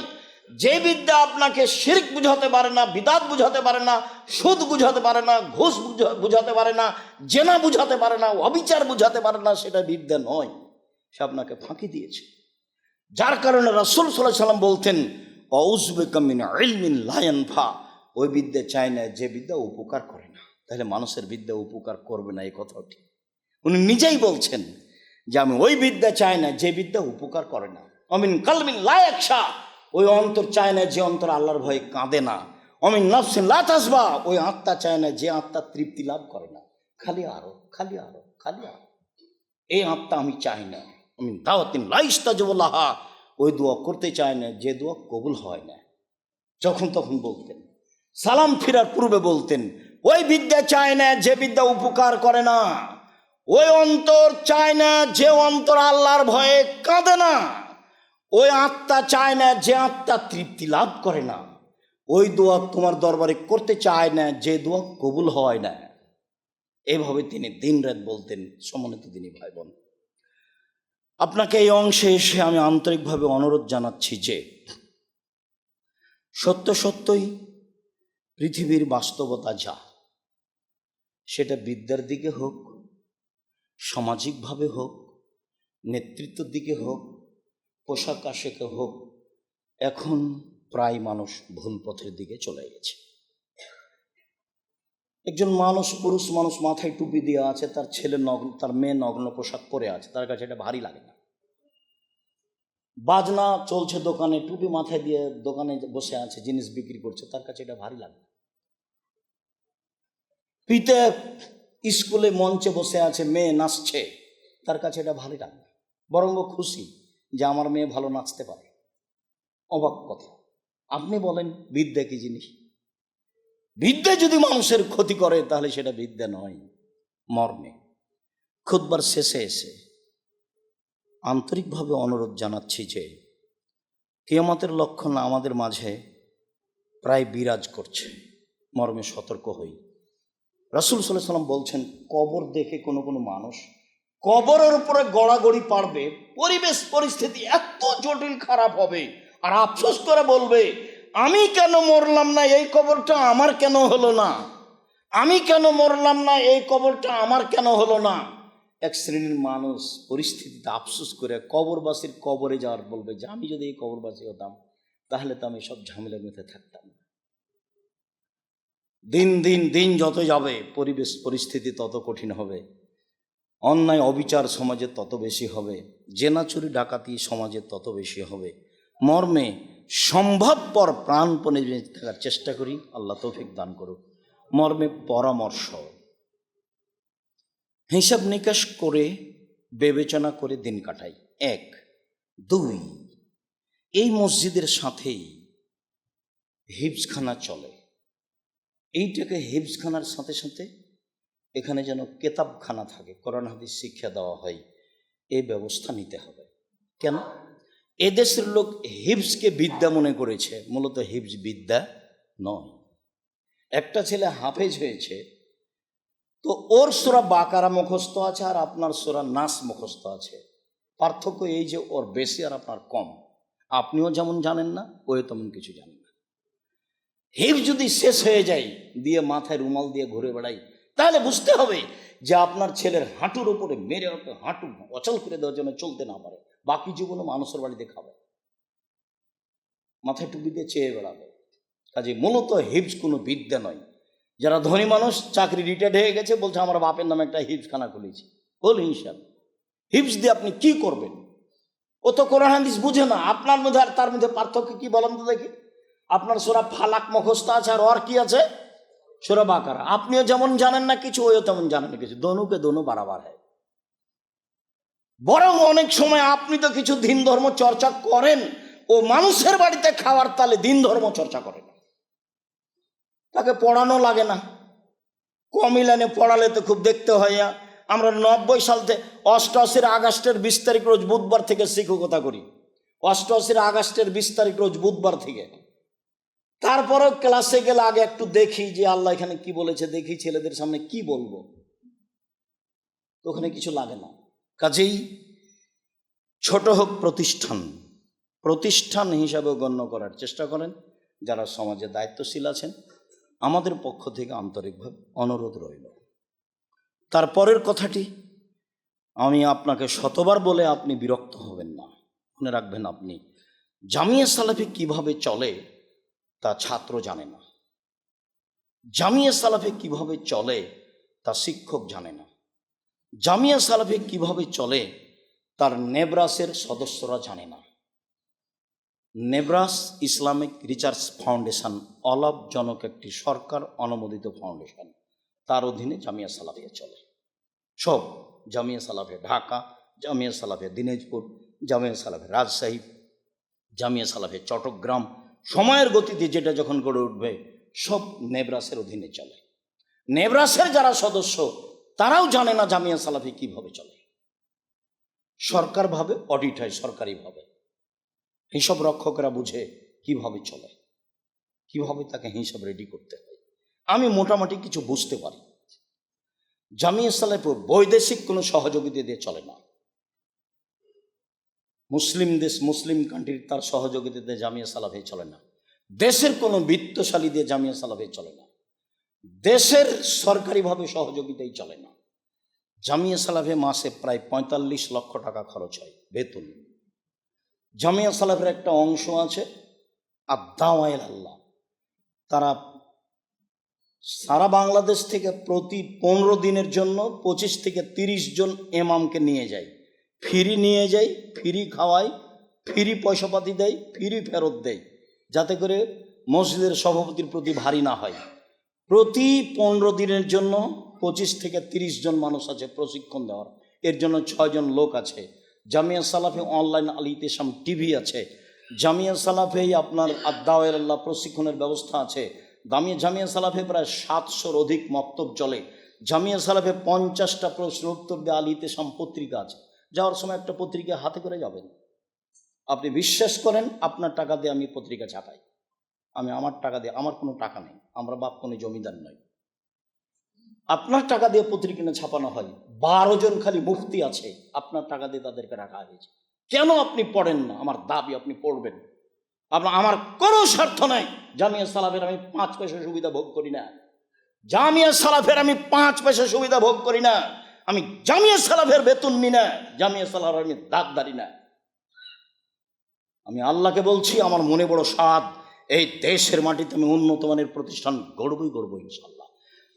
যে বিদ্যা আপনাকে শিরক বুঝাতে পারে না, বিদাত বুঝাতে পারে না, সুদ বুঝাতে পারে না, ঘুষ বুঝাতে পারে না, জেনা বুঝাতে পারে না, অবিচার বুঝাতে পারে না সেটা বিদ্যা নয়। সে আপনাকে ফাঁকি দিয়েছে। যার কারণে রাসূল সাল্লাল্লাহু আলাইহি ওয়াসাল্লাম বলতেন, আউযু বিকা মিন ইলমিন লা ইয়ানফা। ওই বিদ্যা চায় না যে বিদ্যা উপকার করে না। তাহলে মানুষের বিদ্যা উপকার করবে না, এই কথাও ঠিক। উনি নিজেই বলছেন যে আমি ওই বিদ্যা চাই না যে বিদ্যা উপকার করে না। অমিন কালমিন লা ইয়াখশা, ওই অন্তর চায় না যে অন্তর আল্লাহর ভয়ে কাঁদে না। অমিন নাফসিন লা তাসবা, ওই আত্মা চায় না যে আত্মা তৃপ্তি লাভ করে না। খালি আরো খালি আরো খালি আরো, এই আত্মা আমি চাই না। অমিন দাওয়াতিন লা ইস্তাজাবু লাহা, ওই দোয়া করতে চায় না যে দোয়া কবুল হয় না। যখন তখন বলতেন, সালাম ফিরার পূর্বে বলতেন, ওই বিদ্যা চায় না যে বিদ্যা উপকার করে না। ওই অন্তর চায় না যে অন্তর আল্লাহর ভয়ে কাঁদে না। ওই আত্মা চায় না যে আত্মা তৃপ্তি লাভ করে না। ওই দোয়া তোমার দরবারে করতে চায় না যে দোয়া কবুল হয় না। এইভাবে তিনি দিন রাত বলতেন। সম্মানিত দিনী ভাই বোন, আপনাকে এই অংশে এসে আমি আন্তরিকভাবে অনুরোধ জানাচ্ছি যে সত্য সত্যই পৃথিবীর বাস্তবতা যা, সেটা বিদ্যার দিকে হোক, সামাজিকভাবে হোক, নেতৃত্বের দিকে হোক, পোশাক আশাকে হোক, এখন প্রায় মানুষ ভুল পথের দিকে চলে গেছে। একজন মানুষ, পুরুষ মানুষ মাথায় টুপি দিয়ে আছে, তার ছেলে নগ্ন, তার মেয়ে নগ্ন পোশাক পরে আছে, তার কাছে এটা ভারী লাগে না। বাজনা চলছে দোকানে, টুপি মাথায় দিয়ে দোকানে বসে আছে, জিনিস বিক্রি করছে, তার কাছে এটা ভারী লাগে। পিতে স্কুলে মঞ্চে বসে আছে, মেয়ে নাচছে, তার কাছে এটা ভারী লাগে, বরং খুশি যে আমার মেয়ে ভালো নাচতে পারে। অবাক কথা। আপনি বলেন বিদ্যা কি জিনিস? বিদ্যা যদি মানুষের ক্ষতি করে তাহলে সেটা বিদ্যা নয়। মর্মে খুতবার শেষে এসে আন্তরিকভাবে অনুরোধ জানাচ্ছি যে কিয়ামতের লক্ষণ আমাদের মাঝে প্রায় বিরাজ করছে। মর্মে সতর্ক হই। রাসূল সাল্লাল্লাহু আলাইহি ওয়াসাল্লাম বলছেন, কবর দেখে কোনো কোনো মানুষ কবরের উপরে গড়াগড়ি পারবে, পরিবেশ পরিস্থিতি এত জটিল খারাপ হবে, আর আফসোস করে বলবে, আমি কেন মরলাম না, এই কবরটা আমার কেন হলো না, আমি কেন মরলাম না, এই কবরটা আমার কেন হলো না। এক শ্রেণীর মানুষ পরিস্থিতিতে আফসোস করে কবরবাসীর কবরে যাওয়ার বলবে যে আমি যদি এই কবরবাসী হতাম তাহলে তো আমি সব ঝামেলার মধ্যে থাকতাম না। দিন দিন দিন যত যাবে পরিবেশ পরিস্থিতি তত কঠিন হবে, অন্যায় অবিচার সমাজে তত বেশি হবে, জেনা চুরি ডাকাতি সমাজে তত বেশি হবে। মর্মে সম্ভবপর প্রাণপণে থাকার চেষ্টা করি, আল্লাহ তৌফিক দান করুক। মর্মে পরামর্শ, হিসাব নিকাশ করে বিবেচনা করে দিন কাটাই। 1, 2, এই মসজিদের সাথেই হিফজখানা চলে, এইটাকে হিফজখানার সাথে সাথে এখানে যেন কেতাবখানা থাকে, কোরআন হাদিস শিক্ষা দেওয়া হয়, এই ব্যবস্থা নিতে হবে। কেন? এদেশের লোক হিফজকে বিদ্যা মনে করেছে, মূলত হিফজ বিদ্যা নয়। একটা ছেলে হাফেজ হয়েছে, তো ওর সূরা বাকারা মুখস্থ আছে আর আপনার সূরা নাস মুখস্থ আছে। পার্থক্য এই যে ওর বেশি আর আপনার কম। আপনিও যেমন জানেন না, ওই তেমন কিছু জানেন না। হিফজ যদি শেষ হয়ে যায়, দিয়ে মাথায় রুমাল দিয়ে ঘুরে বেড়াই, তাহলে বুঝতে হবে যে আপনার ছেলের হাঁটুর ওপরে মেরে ওকে হাঁটু অচল করে দেওয়ার জন্য চলতে না পারে, বাকি জীবনও মানুষের বাড়িতে খাবে, মাথায় টুপি দিয়ে চেয়ে বেড়াবে। কাজে মূলত হিফজ কোনো বিদ্যা নয়। যারা ধনী মানুষ চাকরি রিটায়ার্ড হয়ে গেছে বলছে আমার বাপের নামে একটা হিফজখানা খুলেছি, বল হিসাব হিফজ দিয়ে আপনি কি করবেন? ও তো কোরআন হাদিস বুঝে না। আপনার মধ্যে আর তার মধ্যে পার্থক্য কি বলেন তো দেখি? আপনার সূরা ফালাক মুখস্থ আছে আর ওর কি আছে? সূরা বাকারা। আপনিও যেমন জানেন না কিছু, ওইও তেমন জানেন না কিছু। দোনোকে দোনো বারাবার হয়। বরং অনেক সময় আপনি তো কিছু দিন ধর্ম চর্চা করেন, ও মানুষের বাড়িতে খাওয়ার তালে দিন ধর্ম চর্চা করে না, তাকে পড়ানো লাগে না। কমিলানে পড়ালে তো খুব দেখতে হয়। আমরা 90 সাল থেকে 88 আগস্টের 20 তারিখ রোজ বুধবার থেকে শিক্ষকতা করি। 88 আগস্টের 20 তারিখ রোজ বুধবার থেকে। তারপরেও ক্লাসে গেলে আগে একটু দেখি যে আল্লাহ এখানে কি বলেছে, দেখি ছেলেদের সামনে কি বলবো, তো ওখানে কিছু লাগে না। কাজেই ছোট হোক প্রতিষ্ঠান, প্রতিষ্ঠান হিসাবে গণ্য করার চেষ্টা করেন। যারা সমাজে দায়িত্বশীল আছেন, আমাদের পক্ষ থেকে আন্তরিকভাবে অনুরোধ রইল। তারপরের কথাটি আমি আপনাকে শতবার বলে আপনি বিরক্ত হবেন না। মনে রাখবেন, আপনি জামিয়া সালাফি কিভাবে চলে তা ছাত্র জানে না, জামিয়া সালাফি কিভাবে চলে তা শিক্ষক জানে না, জামিয়া সালাফি কিভাবে চলে তার নেব্রাসের সদস্যরা জানে না। নেব্রাস ইসলামিক রিসার্চ ফাউন্ডেশন অলাভজনক একটি সরকার অনুমোদিত ফাউন্ডেশন, তার অধীনে জামিয়া সালাফিয়া চলে। সব জামিয়া সালাফিয়া ঢাকা, জামিয়া সালাফিয়া দিনাজপুর, জামিয়া সালাফিয়া রাজশাহী, জামিয়া সালাফিয়া চট্টগ্রাম, সময়ের গতিতে যেটা যখন গড়ে উঠবে সব নেব্রাসের অধীনে চলে। নেব্রাসের যারা সদস্য তারাও জানে না জামিয়া সালাফি কিভাবে চলে। সরকারভাবে অডিট হয়, সরকারিভাবে হিসাব রক্ষকরা বুঝে কিভাবে চলে, কিভাবে তাকে হিসাব রেডি করতে হয়। আমি মোটামুটি কিছু বুঝতে পারি। জামিয়া সালাফি বৈদেশিক কোনো সহযোগিতা দিয়ে চলে না। মুসলিম দেশ, মুসলিম কান্ট্রির তার সহযোগিতা দিয়ে জামিয়া সালাফি চলে না। দেশের কোনো বিত্তশালী দিয়ে জামিয়া সালাফি চলে না। দেশের সরকারিভাবে সহযোগিতাই চলে না। জামিয়া সালাফি মাসে প্রায় 45 লক্ষ টাকা খরচ হয় বেতন। জামিয়া সালাফের একটা অংশ আছে আদ-দাওয়া আল্লাহ, তারা সারা বাংলাদেশ থেকে প্রতি 15 দিনের জন্য 25 থেকে 30 জন ইমামকে নিয়ে যায়, ফ্রি নিয়ে যায়, ফ্রি খাওয়ায়, ফ্রি পয়সাপাতি দেয়, ফ্রি ফেরত দেয়, যাতে করে মসজিদের সভাপতির প্রতি ভারী না হয়। প্রতি 15 দিনের জন্য 25 থেকে 30 জন মানুষ আছে প্রশিক্ষণ দেওয়ার, এর জন্য 6 জন লোক আছে। জামিয়া সালাফি অনলাইন আল ইতিসাম টিভি আছে। জামিয়া সালাফি আপনার আদ-দাওয়া আল্লাহ প্রশিক্ষণের ব্যবস্থা আছে। জামিয়া সালাফি প্রায় 700-র অধিক মক্তব চলে। জামিয়া সালাফি 50টা প্রশ্ন উত্তর দিয়ে আল ইতিসাম পত্রিকা আছে। যাওয়ার সময় একটা পত্রিকা হাতে করে যাবেন। আপনি বিশ্বাস করেন, আপনার টাকা দিয়ে আমি পত্রিকা ছাপাই। আমি আমার টাকা দিয়ে, আমার কোনো টাকা নেই, আমরা বাপ কোনো জমিদার নয়। আপনার টাকা দিয়ে পত্রিকা ছাপানো হয়। 12 জন খালি মুফতি আছে, আপনার টাকা দিয়ে তাদেরকে রাখা হয়েছে। কেন আপনি পড়েন না? আমার দাবি আপনি পড়বেন। আমার কোনো স্বার্থ নাই। জামিয়া সালাফের আমি 5 পয়সা সুবিধা ভোগ করি না। জামিয়া সালাফের আমি 5 পয়সা সুবিধা ভোগ করি না। আমি জামিয়া সালাফের বেতন নি না, জামিয়া সালাফের আমি দাগদারি না। আমি আল্লাহকে বলছি, আমার মনে বড় স্বাদ, এই দেশের মাটিতে আমি উন্নত মানের প্রতিষ্ঠান গড়বই গড়ব ইনশাল্লাহ,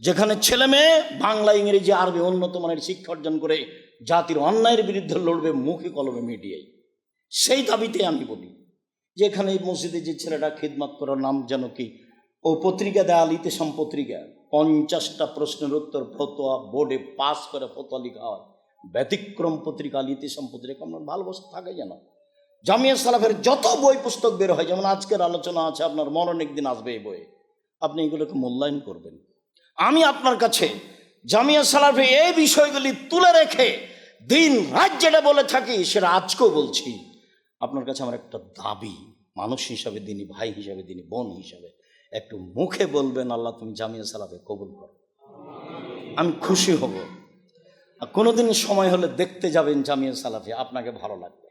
যেখানে ছেলে মেয়ে বাংলা, ইংরেজি, আরবি উন্নত মানের শিক্ষা অর্জন করে জাতির অন্যায়ের বিরুদ্ধে লড়বে মুখে কলমে মিডিয়ায়। সেই দাবিতে আমি বলি যে এখানে এই মসজিদে যে ছেলেটা খিদমত করার নাম যেন কি, ও পত্রিকা দেয় আল ইতিসাম পত্রিকা, 50টা প্রশ্নের উত্তর ফতোয়া বোর্ডে পাস করে ফতোয়া লেখা হয়। ব্যতিক্রম পত্রিকা আল ইতিসাম পত্রিকা, আপনার ভালোবাসা থাকে যেন। জামিয়া সালাফের যত বই পুস্তক বের হয়, যেমন আজকের আলোচনা আছে, আপনার মরণ একদিন আসবে এই বইয়ে, আপনি এগুলোকে মূল্যায়ন করবেন। আমি আপনার কাছে জামিয়া সালাফে এই বিষয়গুলি তুলে রেখে দিন রাত যেটা বলে থাকি সেটা আজকেও বলছি। আপনার কাছে আমার একটা দাবি, মানুষ হিসাবে, দিনী ভাই হিসাবে, দিনী বোন হিসাবে, একটু মুখে বলবেন আল্লাহ তুমি জামিয়া সালাফে কবুল করো, আমি খুশি হব। আর কোনোদিন সময় হলে দেখতে যাবেন জামিয়া সালাফে, আপনাকে ভালো লাগবে।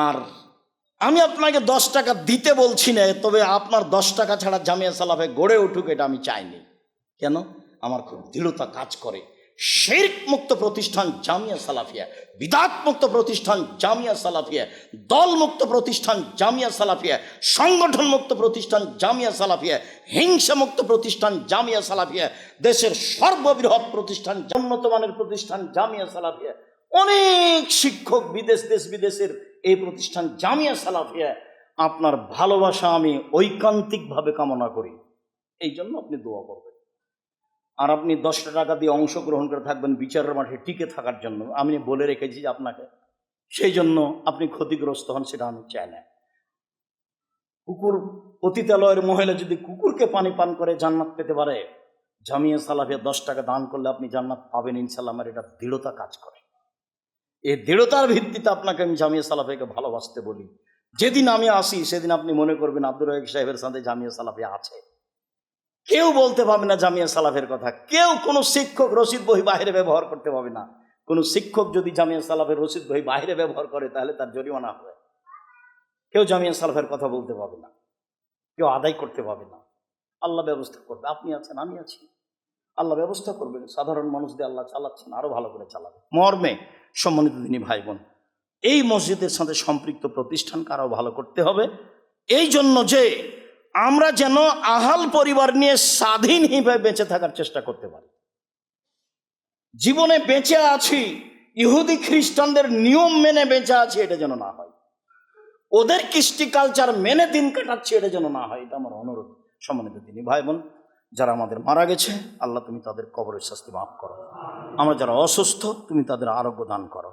আর আমি আপনাকে 10 টাকা দিতে বলছি না, তবে আপনার 10 টাকা ছাড়া জামিয়া সালাফে গড়ে উঠুক এটা আমি চাইনি। কেন? আমার খুব দৃঢ়তা কাজ করে, শিরক মুক্ত প্রতিষ্ঠান জামিয়া সালাফিয়া, বিদাত মুক্ত প্রতিষ্ঠান জামিয়া সালাফিয়া, দল মুক্ত প্রতিষ্ঠান জামিয়া সালাফিয়া, সংগঠন মুক্ত প্রতিষ্ঠান জামিয়া সালাফিয়া, হিংসা মুক্ত প্রতিষ্ঠান জামিয়া সালাফিয়া, দেশের সর্ববৃহৎ প্রতিষ্ঠান, উন্নত মানের প্রতিষ্ঠান জামিয়া সালাফিয়া, অনেক শিক্ষক দেশ বিদেশের এই প্রতিষ্ঠান জামিয়া সালাফিয়া। আপনার ভালোবাসা আমি ঐকান্তিকভাবে কামনা করি, এই জন্য আপনি দোয়া করবেন। আর আপনি 10 টাকা দিয়ে অংশগ্রহণ করে থাকবেন বিচারের মাঠে টিকে থাকার জন্য, আমি বলে রেখেছি আপনাকে, সেই জন্য আপনি ক্ষতিগ্রস্ত হন, সেটা আমি চাই না। কুকুর, পতিতালয়ের মহিলা যদি কুকুরকে পানি পান করে জান্নাত পেতে পারে, জামিয়া সালাফিয়া 10 টাকা দান করলে আপনি জান্নাত পাবেন ইনশাআল্লাহ। আমার এটা দৃঢ়তা কাজ করে। এই দৃঢ়তার ভিত্তিতে আপনাকে আমি জামিয়া সালাফিয়াকে ভালোবাসতে বলি। যেদিন আমি আসি সেদিন আপনি মনে করবেন আব্দুর রাজ্জাক সাহেবের সাথে জামিয়া সালাফিয়া আছে। কেউ বলতে পারবে না জামিয়া সালাফের কথা, কেউ কোনো শিক্ষক রশিদ বই বাইরে ব্যবহার করতে পারবে না। কোনো শিক্ষক যদি জামিয়া সালাফের রশিদ বই বাইরে ব্যবহার করে তাহলে তার জরিমানা হবে। কেউ জামিয়া সালাফের কথা বলতে পারবে না, কেউ আদায় করতে পারবে না। আল্লাহ ব্যবস্থা করবে। আপনি আছেন, আমি আছি, আল্লাহ ব্যবস্থা করবেন। সাধারণ মানুষ দিয়ে আল্লাহ চালাচ্ছেন, আরো ভালো করে চালাবে। মর্মে সম্মানিত দিনী ভাই বোন, এই মসজিদের সাথে সম্পৃক্ত প্রতিষ্ঠানকে আরো ভালো করতে হবে, এই জন্য যে আমরা যেন আহাল পরিবার নিয়ে স্বাধীনভাবে বেঁচে থাকার চেষ্টা করতে পারি। জীবনে বেঁচে আছি, ইহুদি খ্রিস্টানদের নিয়ম মেনে বেঁচে আছি, এটা যেন না হয়। ওদের কৃষ্টি কালচার মেনে দিন কাটাচ্ছি, এটা যেন না হয়। এটা আমার অনুরোধ। সম্মানিত দিনী ভাই বোন, যারা আমাদের মারা গেছে, আল্লাহ তুমি তাদের কবরের শাস্তি মাফ করো। আমরা যারা অসুস্থ, তুমি তাদের আরোগ্য দান করো।